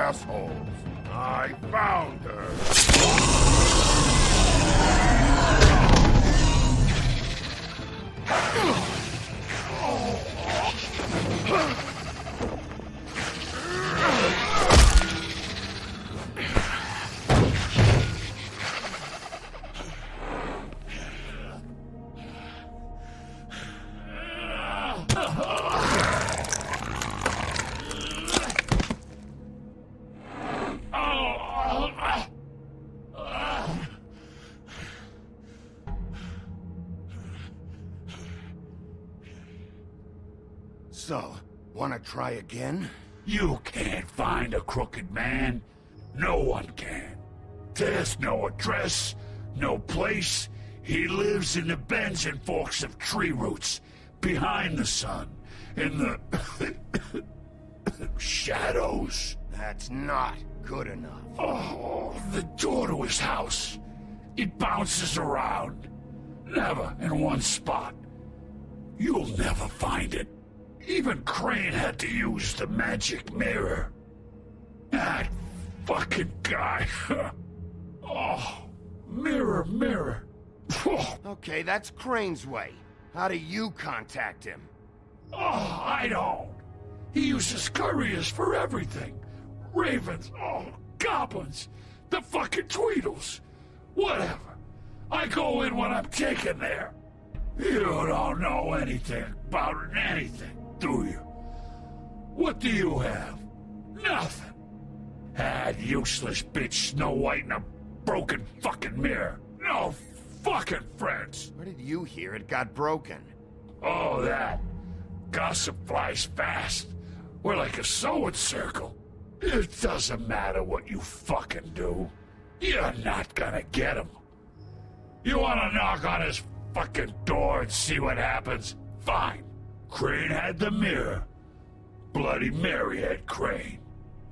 assholes! I found her! So, wanna try again? You can't find a crooked man. No one can. There's no address, no place. He lives in the bends and forks of tree roots, behind the sun, in the shadows. That's not good enough. Oh, the door to his house. It bounces around. Never in one spot. You'll never find it. Even Crane had to use the magic mirror. That fucking guy. Oh, mirror, mirror. Okay, that's Crane's way. How do you contact him? Oh, I don't. He uses couriers for everything. Ravens, goblins, the fucking Tweedles. Whatever. I go in when I'm taken there. You don't know anything about anything, do you? What do you have? Nothing. That useless bitch Snow White and a broken fucking mirror. No fucking friends. Where did you hear it got broken? Oh, that. Gossip flies fast. We're like a sewing circle. It doesn't matter what you fucking do. You're not gonna get him. You wanna knock on his fucking door and see what happens? Fine. Crane had the mirror. Bloody Mary had Crane.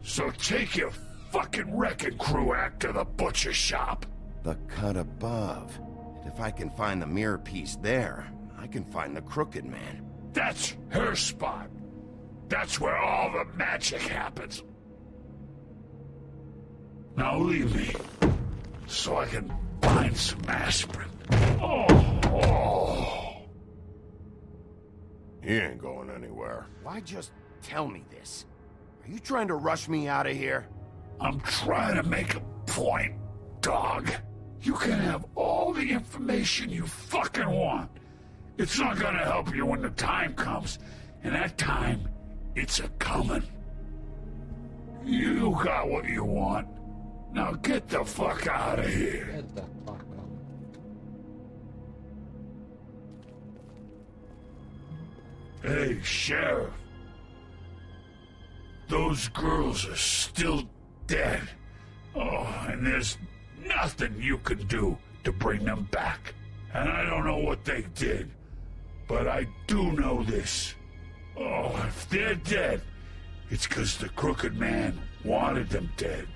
So take your fucking wrecking crew act to the butcher shop. The cut above. And if I can find the mirror piece there, I can find the Crooked Man. That's her spot. That's where all the magic happens. Now leave me, so I can find some aspirin. Oh. He ain't going anywhere. Why just tell me this? Are you trying to rush me out of here? I'm trying to make a point, dog. You can have all the information you fucking want. It's not gonna help you when the time comes, and that time, it's a-comin'. You got what you want. Now get the fuck out of here. Get the fuck out. Hey, Sheriff. Those girls are still dead. Oh, and there's nothing you can do to bring them back. And I don't know what they did, but I do know this. Oh, if they're dead, it's 'cause the Crooked Man wanted them dead.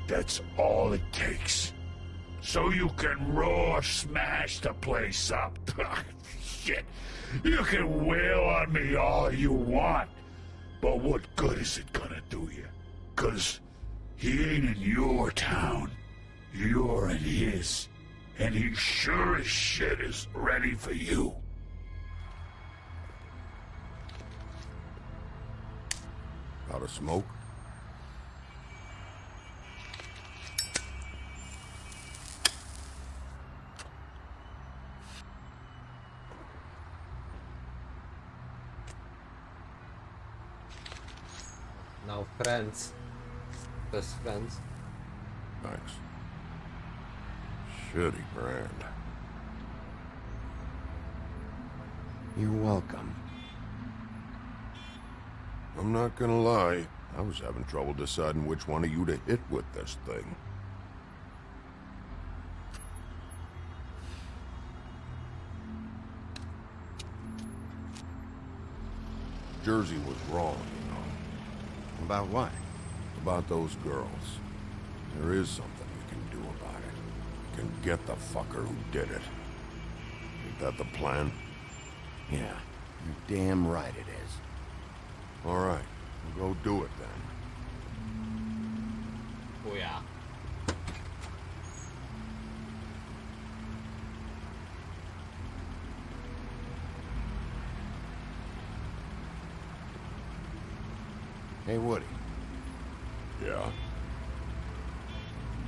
That's all it takes. So you can roar smash the place up. Shit. You can wail on me all you want. But what good is it gonna do you? 'Cause he ain't in your town. You're in his. And he sure as shit is ready for you. Got a smoke? Now friends. Best friends. Thanks. Shitty brand. You're welcome. I'm not gonna lie. I was having trouble deciding which one of you to hit with this thing. Jersey was wrong, you know. About what? About those girls. There is something we can do about it. We can get the fucker who did it. Ain't that the plan? Yeah, you're damn right it is. All right, we'll go do it then. Hey, Woody. Yeah?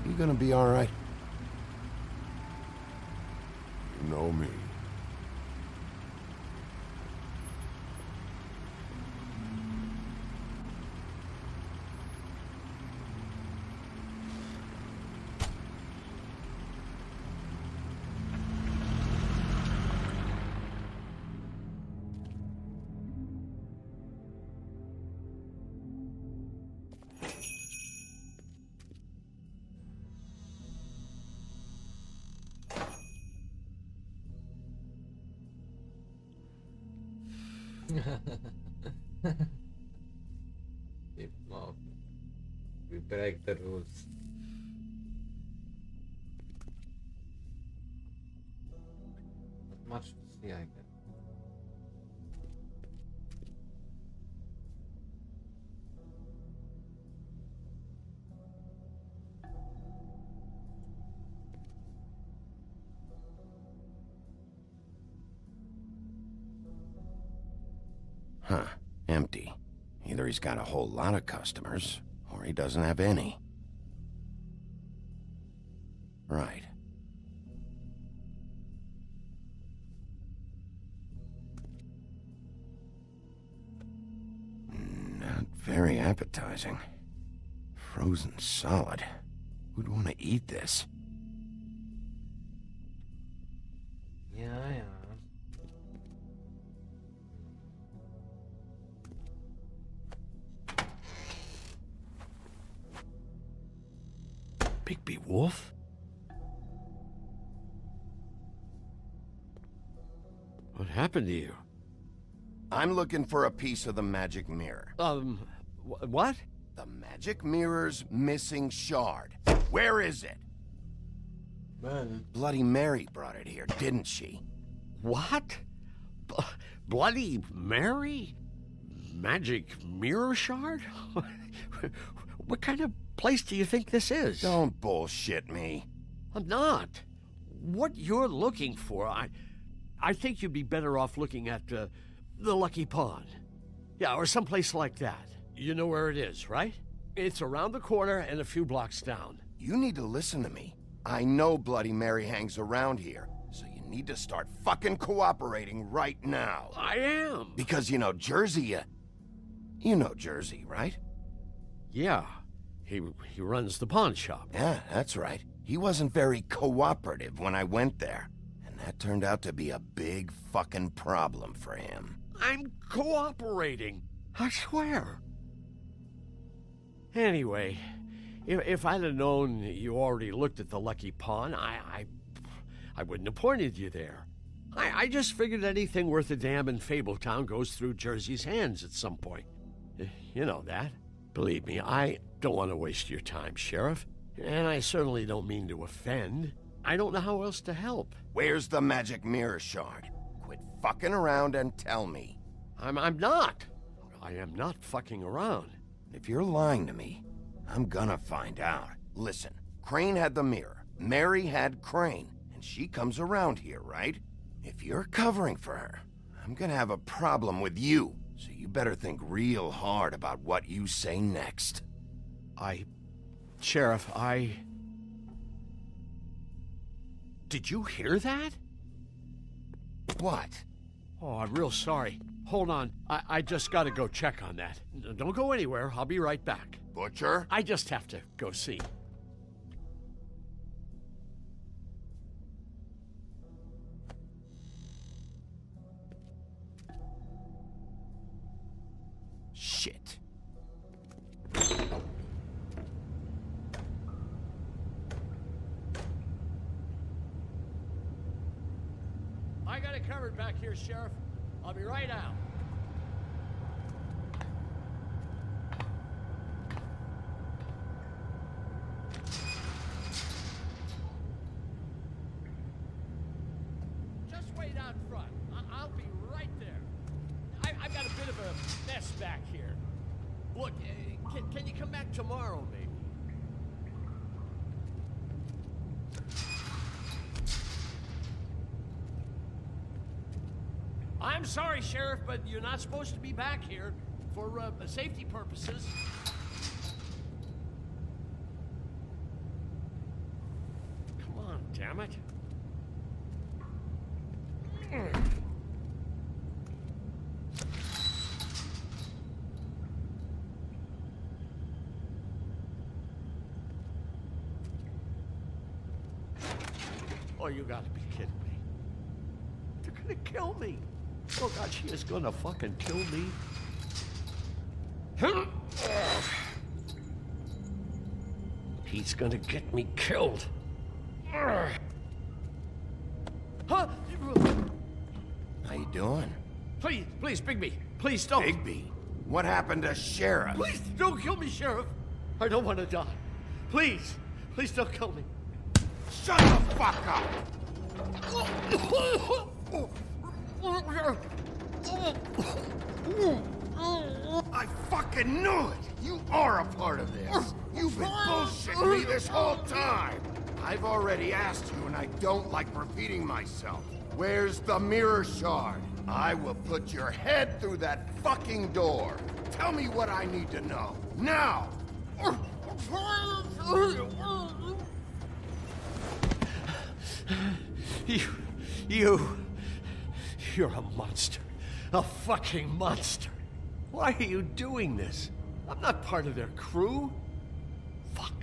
You gonna be all right? You know me. We break the rules. Not much to see, I guess. Huh. Empty. Either he's got a whole lot of customers, or he doesn't have any. Right. Not very appetizing. Frozen solid. Who'd want to eat this? Yeah. Bigby Wolf? What happened to you? I'm looking for a piece of the magic mirror. What? The magic mirror's missing shard. Where is it? Man. Bloody Mary brought it here, didn't she? What? Bloody Mary? Magic mirror shard? What kind of place do you think this is? Don't bullshit me. I'm not. What you're looking for, I think you'd be better off looking at the Lucky Pond. Yeah, or someplace like that. You know where it is, right? It's around the corner and a few blocks down. You need to listen to me. I know Bloody Mary hangs around here, so you need to start fucking cooperating right now. I am. Because you know Jersey, you know Jersey, right? Yeah. He runs the pawn shop. Yeah, that's right. He wasn't very cooperative when I went there. And that turned out to be a big fucking problem for him. I'm cooperating. I swear. Anyway, if I'd have known you already looked at the Lucky Pawn, I wouldn't have pointed you there. I just figured anything worth a damn in Fabletown goes through Jersey's hands at some point. You know that. Believe me, I don't want to waste your time, Sheriff. And I certainly don't mean to offend. I don't know how else to help. Where's the magic mirror shard? Quit fucking around and tell me. I'm not. I am not fucking around. If you're lying to me, I'm gonna find out. Listen, Crane had the mirror. Mary had Crane. And she comes around here, right? If you're covering for her, I'm gonna have a problem with you. So you better think real hard about what you say next. Sheriff, Did you hear that? What? Oh, I'm real sorry. Hold on. I just gotta go check on that. Don't go anywhere. I'll be right back. Butcher? I just have to go see. Shit. I got it covered back here, Sheriff. I'll be right out. Just wait out front. I'll be right there. I've got a bit of a mess back here. Look, can you come back tomorrow, maybe? I'm sorry, Sheriff, but you're not supposed to be back here. for safety purposes. Come on, damn it. Oh, you gotta be kidding me. They're gonna kill me. Oh God, she is gonna fucking kill me. He's gonna get me killed. Huh? How you doing? Please, please, Bigby. Please don't. Bigby? What happened to Sheriff? Please don't kill me, Sheriff. I don't want to die. Please, please don't kill me. Shut the fuck up! I fucking knew it! You are a part of this! You've been bullshitting me this whole time! I've already asked you and I don't like repeating myself. Where's the mirror shard? I will put your head through that fucking door. Tell me what I need to know. Now! You're a monster. A fucking monster. Why are you doing this? I'm not part of their crew. Fuck.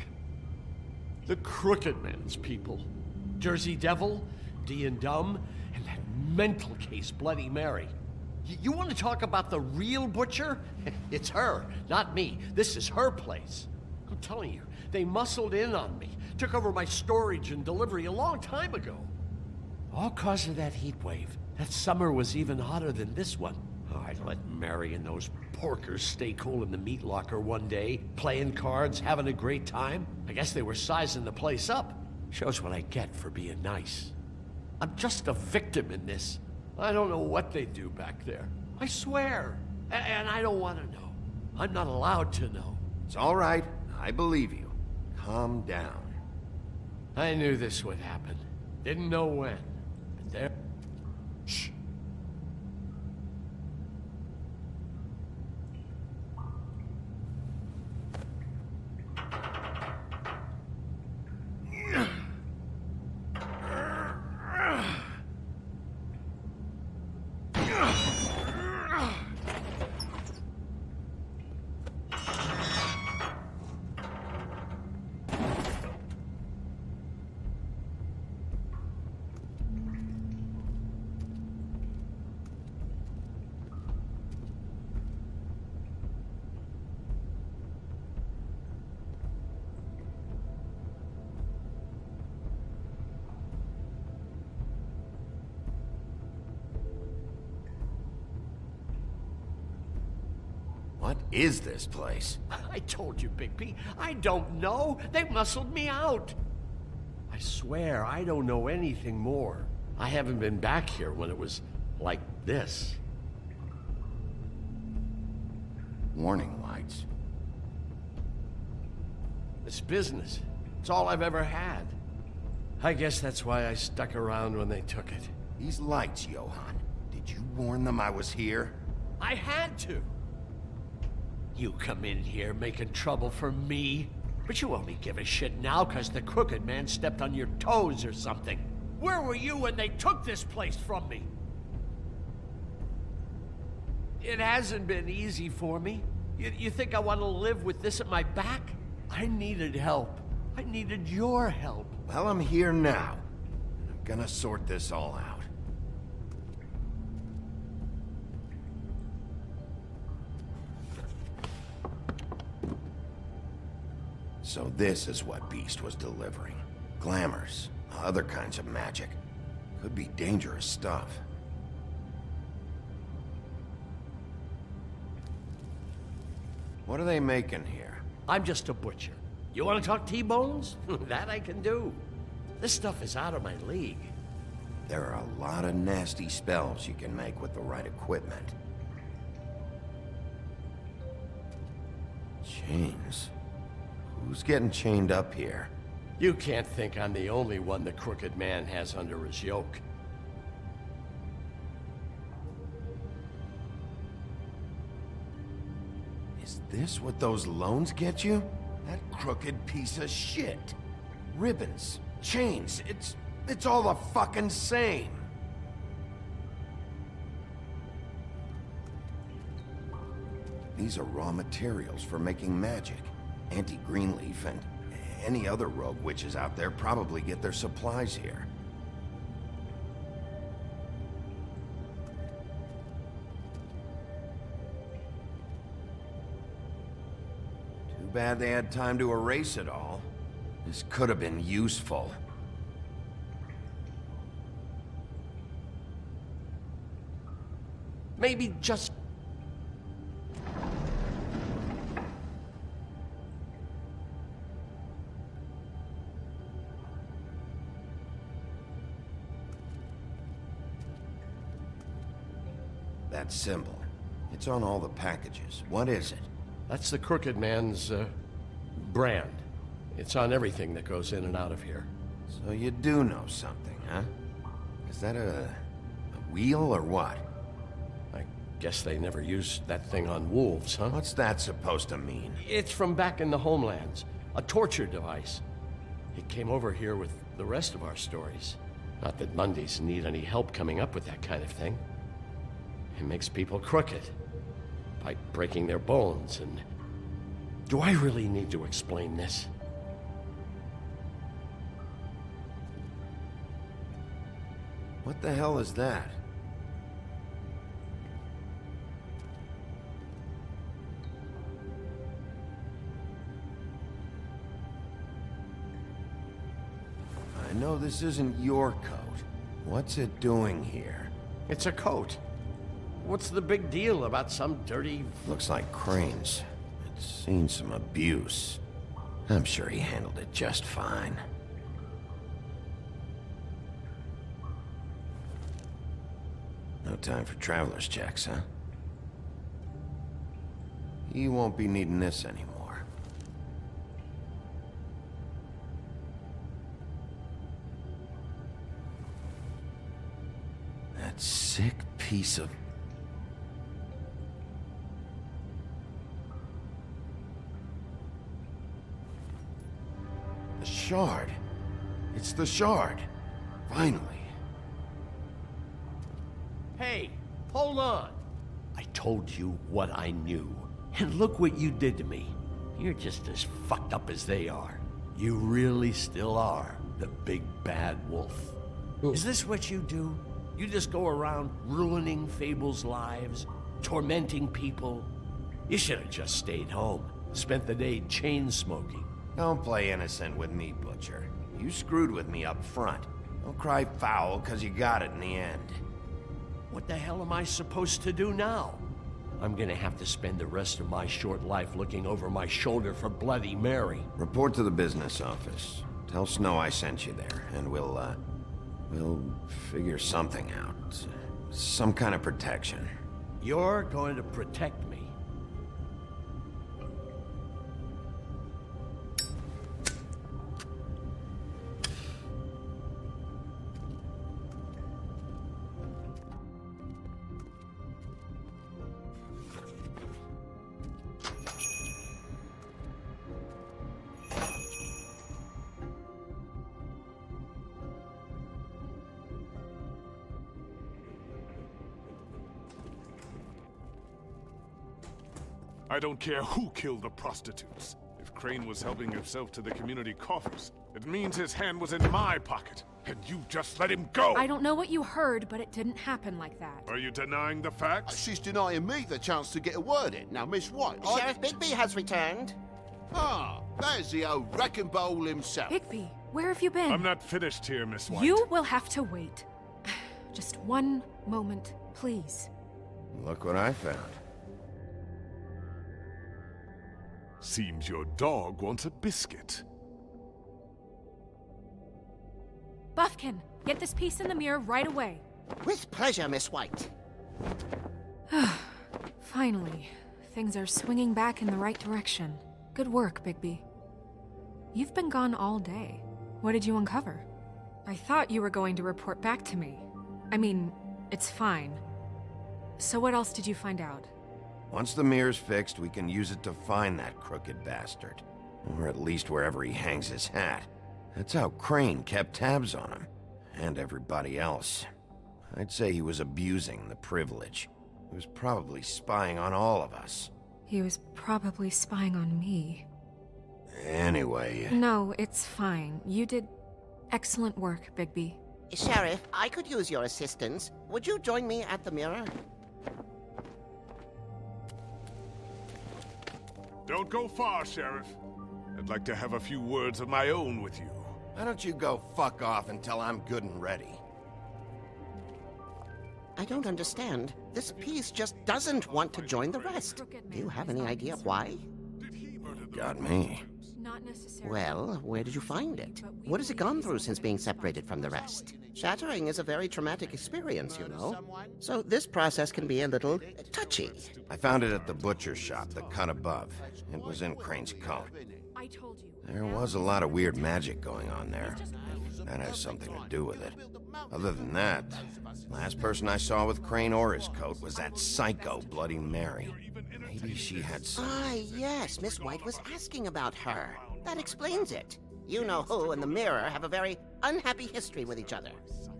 The Crooked Man's people. Jersey Devil, D and Dumb, and that mental case, Bloody Mary. You want to talk about the real butcher? It's her, not me. This is her place. I'm telling you, they muscled in on me, took over my storage and delivery a long time ago. All cause of that heat wave. That summer was even hotter than this one. Oh, I let Mary and those porkers stay cool in the meat locker one day, playing cards, having a great time. I guess they were sizing the place up. Shows what I get for being nice. I'm just a victim in this. I don't know what they do back there. I swear. And I don't want to know. I'm not allowed to know. It's all right. I believe you. Calm down. I knew this would happen. Didn't know when. But there... Shh. What is this place? I told you, Bigby. I don't know. They muscled me out. I swear, I don't know anything more. I haven't been back here when it was like this. Warning lights. It's business. It's all I've ever had. I guess that's why I stuck around when they took it. These lights, Johann. Did you warn them I was here? I had to. You come in here making trouble for me, but you only give a shit now because the Crooked Man stepped on your toes or something. Where were you when they took this place from me? It hasn't been easy for me. You think I want to live with this at my back? I needed help. I needed your help. Well, I'm here now. And I'm gonna sort this all out. So this is what Beast was delivering. Glamours, other kinds of magic. Could be dangerous stuff. What are they making here? I'm just a butcher. You want to talk T-bones? That I can do. This stuff is out of my league. There are a lot of nasty spells you can make with the right equipment. Chains? Who's getting chained up here? You can't think I'm the only one the Crooked Man has under his yoke. this what those loans get you? That crooked piece of shit. Ribbons, chains, it's all the fucking same. These are raw materials for making magic. Auntie Greenleaf and any other rogue witches out there probably get their supplies here. Too bad they had time to erase it all. This could have been useful. Maybe just... That symbol. It's on all the packages. What is it? That's the Crooked Man's, brand. It's on everything that goes in and out of here. So you do know something, huh? Is that a wheel or what? I guess they never used that thing on wolves, huh? What's that supposed to mean? It's from back in the homelands. A torture device. It came over here with the rest of our stories. Not that Mondays need any help coming up with that kind of thing. It makes people crooked. By breaking their bones and... Do I really need to explain this? What the hell is that? I know this isn't your coat. What's it doing here? It's a coat. What's the big deal about some dirty... Looks like Crane's. It's seen some abuse. I'm sure he handled it just fine. No time for traveler's checks, huh? You won't be needing this anymore. That sick piece of... The shard. It's the shard. Finally. Hey, hold on. I told you what I knew. And look what you did to me. You're just as fucked up as they are. You really still are the big bad wolf. Is this what you do? You just go around ruining Fable's lives, tormenting people? You should have just stayed home, spent the day chain smoking. Don't play innocent with me, Butcher. You screwed with me up front. Don't cry foul because you got it in the end. What the hell am I supposed to do now? I'm gonna have to spend the rest of my short life looking over my shoulder for Bloody Mary. Report to the business office. Tell Snow I sent you there, and we'll figure something out. Some kind of protection. You're going to protect me. I don't care who killed the prostitutes. If Crane was helping himself to the community coffers, it means his hand was in my pocket, and you just let him go! I don't know what you heard, but it didn't happen like that. Are you denying the facts? She's denying me the chance to get a word in. Now, Miss White, Sheriff Bigby has returned. Ah, there's the old wrecking bowl himself. Bigby, where have you been? I'm not finished here, Miss White. You will have to wait. Just one moment, please. Look what I found. Seems your dog wants a biscuit. Buffkin, get this piece in the mirror right away. With pleasure, Miss White. Finally, things are swinging back in the right direction. Good work, Bigby. You've been gone all day. What did you uncover? I thought you were going to report back to me. I mean, it's fine. So what else did you find out? Once the mirror's fixed, we can use it to find that crooked bastard. Or at least wherever he hangs his hat. That's how Crane kept tabs on him. And everybody else. I'd say he was abusing the privilege. He was probably spying on all of us. He was probably spying on me. Anyway... No, it's fine. You did excellent work, Bigby. Sheriff, I could use your assistance. Would you join me at the mirror? Don't go far, Sheriff. I'd like to have a few words of my own with you. Why don't you go fuck off until I'm good and ready? I don't understand. This piece just doesn't want to join the rest. Do you have any idea why? Got me. Well, where did you find it? What has it gone through since being separated from the rest? Shattering is a very traumatic experience, you know. So this process can be a little touchy. I found it at the butcher shop, the cut above. It was in Crane's coat. There was a lot of weird magic going on there. If that has something to do with it. Other than that, last person I saw with Crane or his coat was that psycho Bloody Mary. Maybe she had some... Ah, yes, Miss White was asking about her. That explains it. You know who and the mirror have a very unhappy history with each other.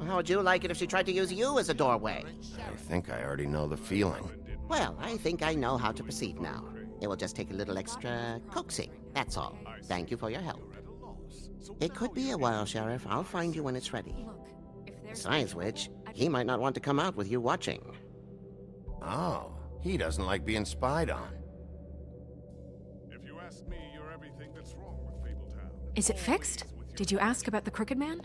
How would you like it if she tried to use you as a doorway? I think I already know the feeling. Well, I think I know how to proceed now. It will just take a little extra coaxing, that's all. Thank you for your help. It could be a while, Sheriff. I'll find you when it's ready. Besides which, he might not want to come out with you watching. Oh, he doesn't like being spied on. If you ask me, you're everything that's wrong with Fabletown. Is it fixed? Did you ask about the Crooked Man?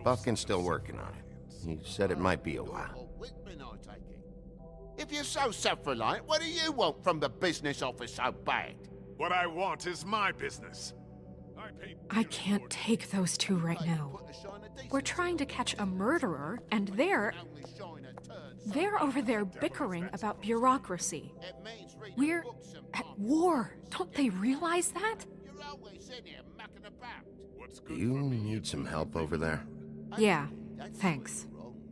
Buffkin's still working on it. He said it might be a while. If you're so self-reliant, what do you want from the business office so bad? What I want is my business. I can't take those two right now. We're trying to catch a murderer, and they're over there bickering about bureaucracy. We're at war. Don't they realize that? Do you need some help over there? Yeah, thanks.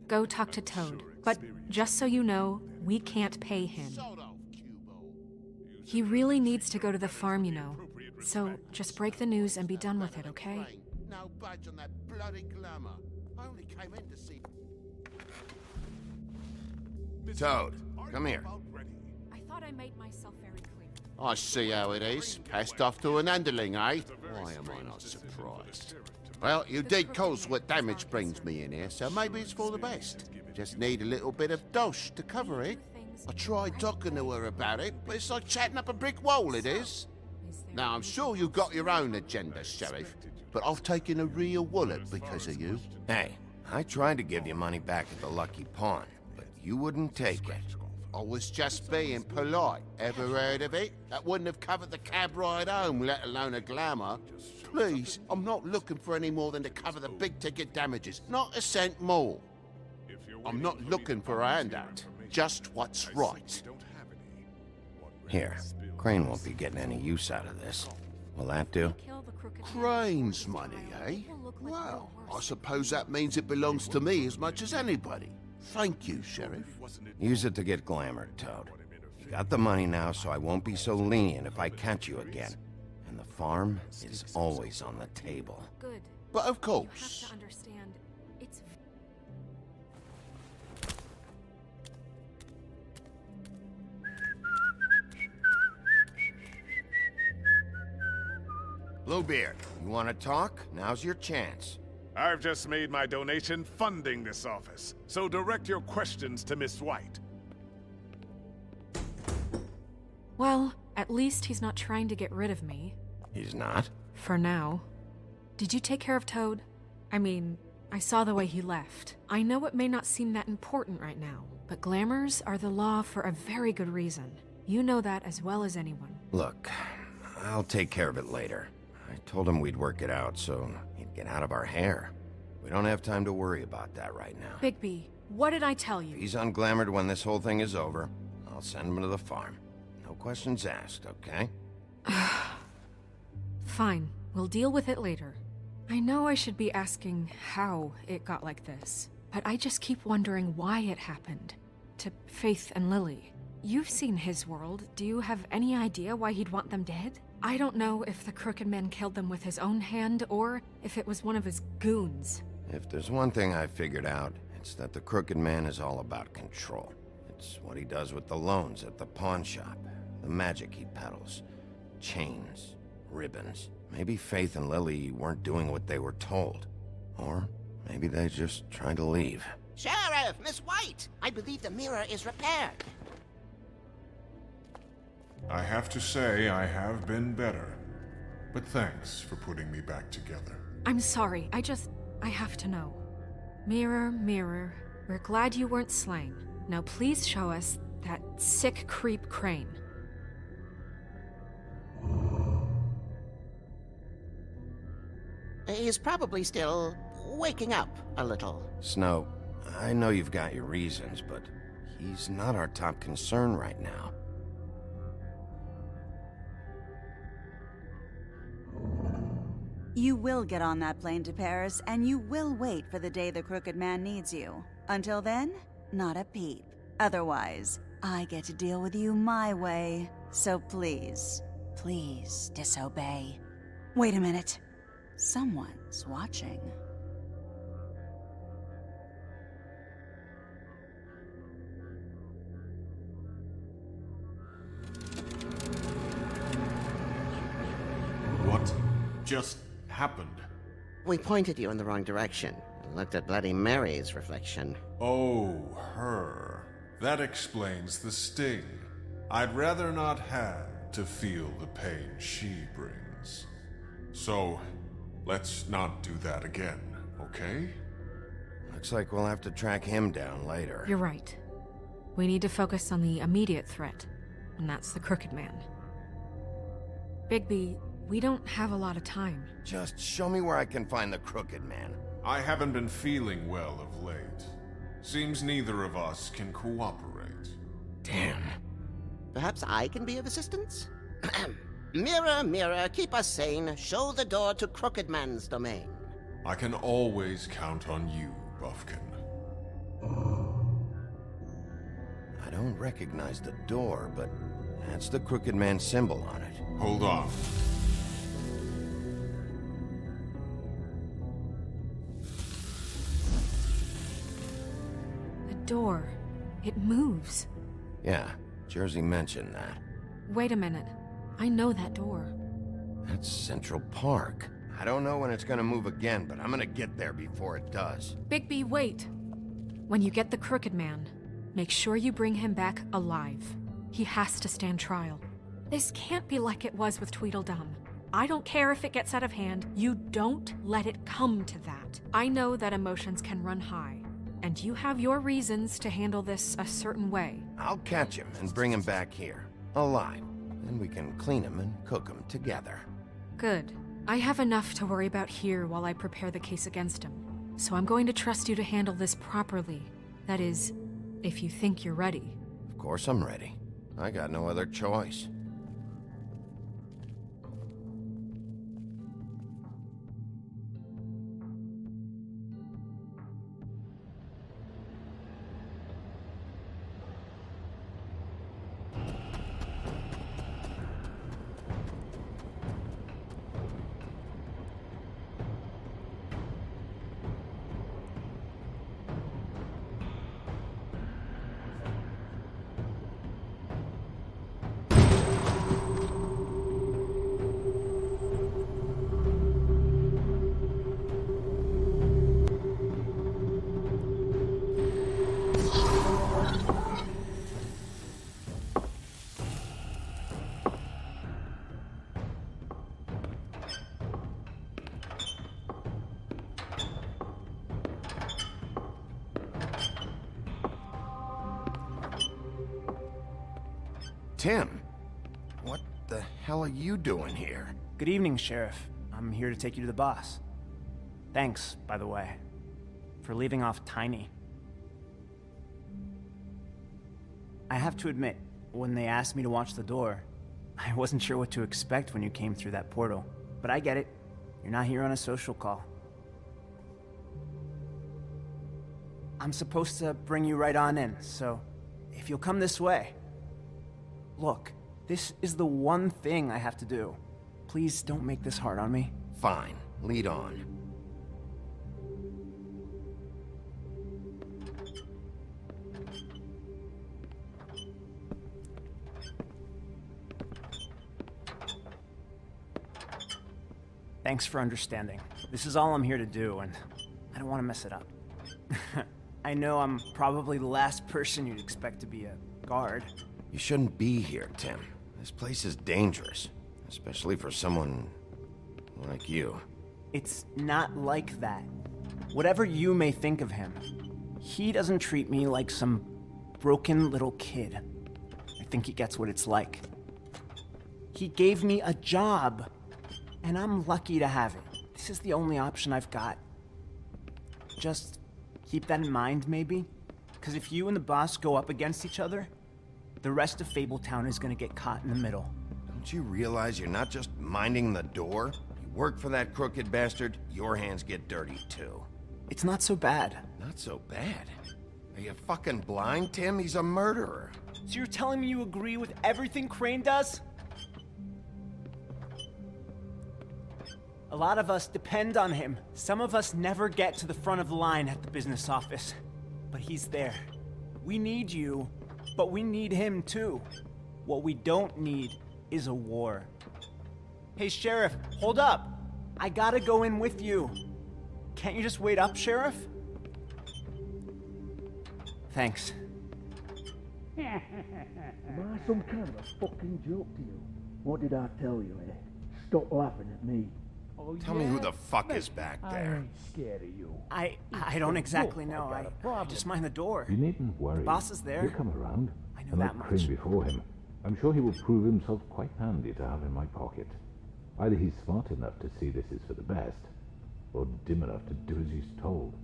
Go talk to Toad. But just so you know, we can't pay him. He really needs to go to the farm, you know. So just break the news and be done with it, okay? No budge on that bloody glamour. I only came in to see... Toad, come here. I thought I made myself very clear. I see how it is. Passed off to an underling, eh? Why am I not surprised? Well, you did cause what damage brings me in here, so maybe it's for the best. Just need a little bit of dosh to cover it. I tried talking to her about it, but it's like chatting up a brick wall, it is. Now, I'm sure you've got your own agenda, Sheriff, but I've taken a real wallet because of you. Hey, I tried to give you money back at the Lucky Pawn, but you wouldn't take it. I was just being polite. Ever heard of it? That wouldn't have covered the cab ride home, let alone a glamour. Please, I'm not looking for any more than to cover the big-ticket damages. Not a cent more. I'm not looking for a handout. Just what's right. Here, Crane won't be getting any use out of this. Will that do? Crane's money, eh? Well, I suppose that means it belongs to me as much as anybody. Thank you, Sheriff. Use it to get glamored, Toad. You got the money now, so I won't be so lenient if I catch you again. And the farm is always on the table. Good. But of You course. have to understand, it's... Bluebeard, you want to talk? Now's your chance. I've just made my donation funding this office, so direct your questions to Miss White. Well, at least he's not trying to get rid of me. He's not? For now. Did you take care of Toad? I mean, I saw the way he left. I know it may not seem that important right now, but glamours are the law for a very good reason. You know that as well as anyone. Look, I'll take care of it later. I told him we'd work it out, so he'd get out of our hair. We don't have time to worry about that right now. Bigby, what did I tell you? If he's unglamored when this whole thing is over, I'll send him to the farm. No questions asked, okay? Fine, we'll deal with it later. I know I should be asking how it got like this, but I just keep wondering why it happened. To Faith and Lily. you've seen his world. Do you have any idea why he'd want them dead? I don't know if the Crooked Man killed them with his own hand, or if it was one of his goons. If there's one thing I figured out, it's that the Crooked Man is all about control. It's what he does with the loans at the pawn shop, the magic he peddles, chains, ribbons. Maybe Faith and Lily weren't doing what they were told. Or maybe they just tried to leave. Sheriff, Miss White! I believe the mirror is repaired. I have to say I have been better. But thanks for putting me back together. I'm sorry, I have to know. Mirror, mirror, we're glad you weren't slain. Now please show us that sick creep Crane. He's probably still waking up a little. Snow, I know you've got your reasons, but he's not our top concern right now. You will get on that plane to Paris, and you will wait for the day the Crooked Man needs you. Until then, not a peep. Otherwise, I get to deal with you my way. So please, please disobey. Wait a minute. Someone's watching. What just happened? We pointed you in the wrong direction and looked at Bloody Mary's reflection. Oh, her. That explains the sting. I'd rather not have to feel the pain she brings. So, let's not do that again, okay? Looks like we'll have to track him down later. You're right. We need to focus on the immediate threat, and that's the Crooked Man. Bigby, we don't have a lot of time. Just show me where I can find the Crooked Man. I haven't been feeling well of late. Seems neither of us can cooperate. Damn. Perhaps I can be of assistance? Mirror, mirror, keep us sane. Show the door to Crooked Man's domain. I can always count on you, Buffkin. I don't recognize the door, but that's the Crooked Man symbol on it. Hold on. The door. It moves. Yeah, Jersey mentioned that. Wait a minute. I know that door. That's Central Park. I don't know when it's gonna move again, but I'm gonna get there before it does. Bigby, wait! When you get the Crooked Man, make sure you bring him back alive. He has to stand trial. This can't be like it was with Tweedledum. I don't care if it gets out of hand. You don't let it come to that. I know that emotions can run high, and you have your reasons to handle this a certain way. I'll catch him and bring him back here, alive. Then we can clean him and cook him together. Good. I have enough to worry about here while I prepare the case against him. So I'm going to trust you to handle this properly. That is, if you think you're ready. Of course I'm ready. I got no other choice. Tim, what the hell are you doing here? Good evening, Sheriff. I'm here to take you to the boss. Thanks, by the way, for leaving off Tiny. I have to admit, when they asked me to watch the door, I wasn't sure what to expect when you came through that portal. But I get it. You're not here on a social call. I'm supposed to bring you right on in, so if you'll come this way, Look, this is the one thing I have to do. Please don't make this hard on me. Fine. Lead on. Thanks for understanding. This is all I'm here to do, and I don't want to mess it up. I know I'm probably the last person you'd expect to be a guard. You shouldn't be here, Tim. This place is dangerous. Especially for someone like you. It's not like that. Whatever you may think of him, he doesn't treat me like some broken little kid. I think he gets what it's like. He gave me a job, and I'm lucky to have it. This is the only option I've got. Just keep that in mind, maybe? Because if you and the boss go up against each other, the rest of Fabletown is gonna get caught in the middle. Don't you realize you're not just minding the door? You work for that crooked bastard, your hands get dirty too. It's not so bad. Not so bad? Are you fucking blind, Tim? He's a murderer. So you're telling me you agree with everything Crane does? A lot of us depend on him. Some of us never get to the front of the line at the business office. But he's there. We need you, but we need him too. What we don't need is a war. Hey, Sheriff, hold up. I gotta go in with you. Can't you just wait up, Sheriff? Thanks. Am I some kind of a fucking joke to you? What did I tell you, eh? Stop laughing at me. Oh, Tell me who the fuck is back I there. ain't scared of you. I don't exactly know. I just mind the door. You needn't worry. The boss is there. He'll come around. I know And that like Crane much. before him, I'm sure he will prove himself quite handy to have in my pocket. Either he's smart enough to see this is for the best, or dim enough to do as he's told.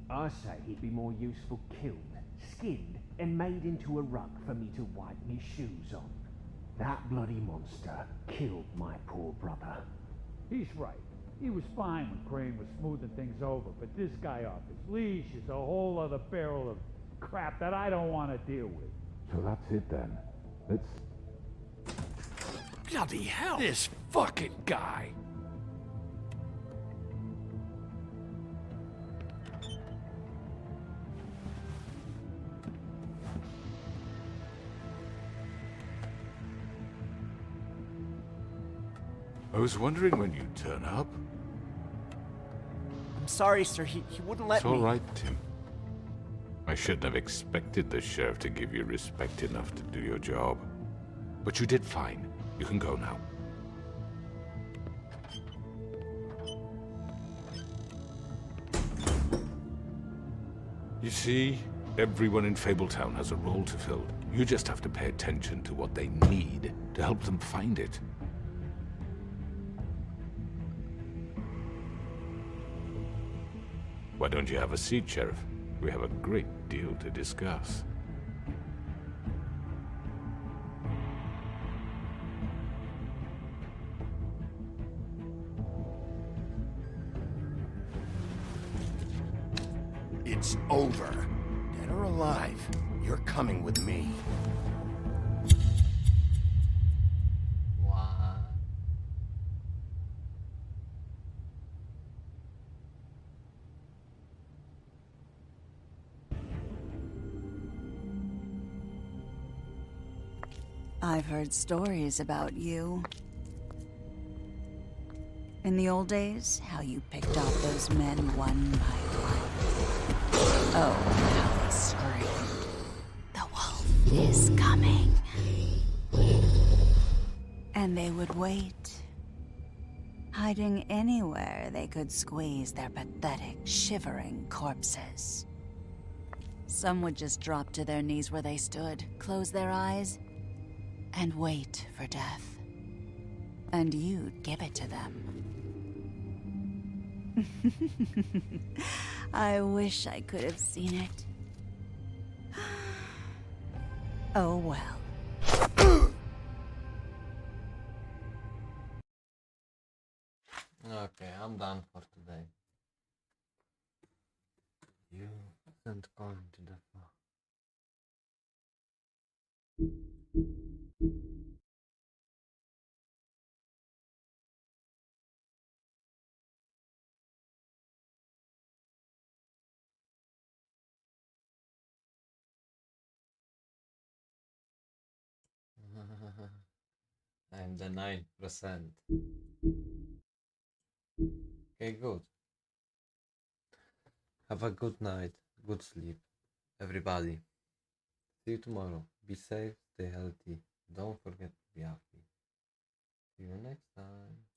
I say he'd be more useful killed, skinned, and made into a rug for me to wipe me shoes on. That bloody monster killed my poor brother. He's right. He was fine when Crane was smoothing things over, but this guy off his leash is a whole other barrel of crap that I don't want to deal with. So that's it then. Let's... Bloody hell! This fucking guy! I was wondering when you'd turn up. I'm sorry, sir. He wouldn't let It's me. all right, Tim. I shouldn't have expected the sheriff to give you respect enough to do your job. But you did fine. You can go now. You see, everyone in Fabletown has a role to fill. You just have to pay attention to what they need to help them find it. Why don't you have a seat, Sheriff? We have a great deal to discuss. It's over. Dead or alive, you're coming with me. I've heard stories about you. In the old days, how you picked off those men one by one. Oh, how they screamed. The wolf is coming. And they would wait, hiding anywhere they could squeeze their pathetic, shivering corpses. Some would just drop to their knees where they stood, close their eyes, and wait for death. And you'd give it to them. I wish I could have seen it. Oh well. Okay, I'm done for today. You haven't gone to the far. I'm the 9%. Okay, good. Have a good night, good sleep, everybody. See you tomorrow. Be safe, stay healthy. Don't forget to be happy. See you next time.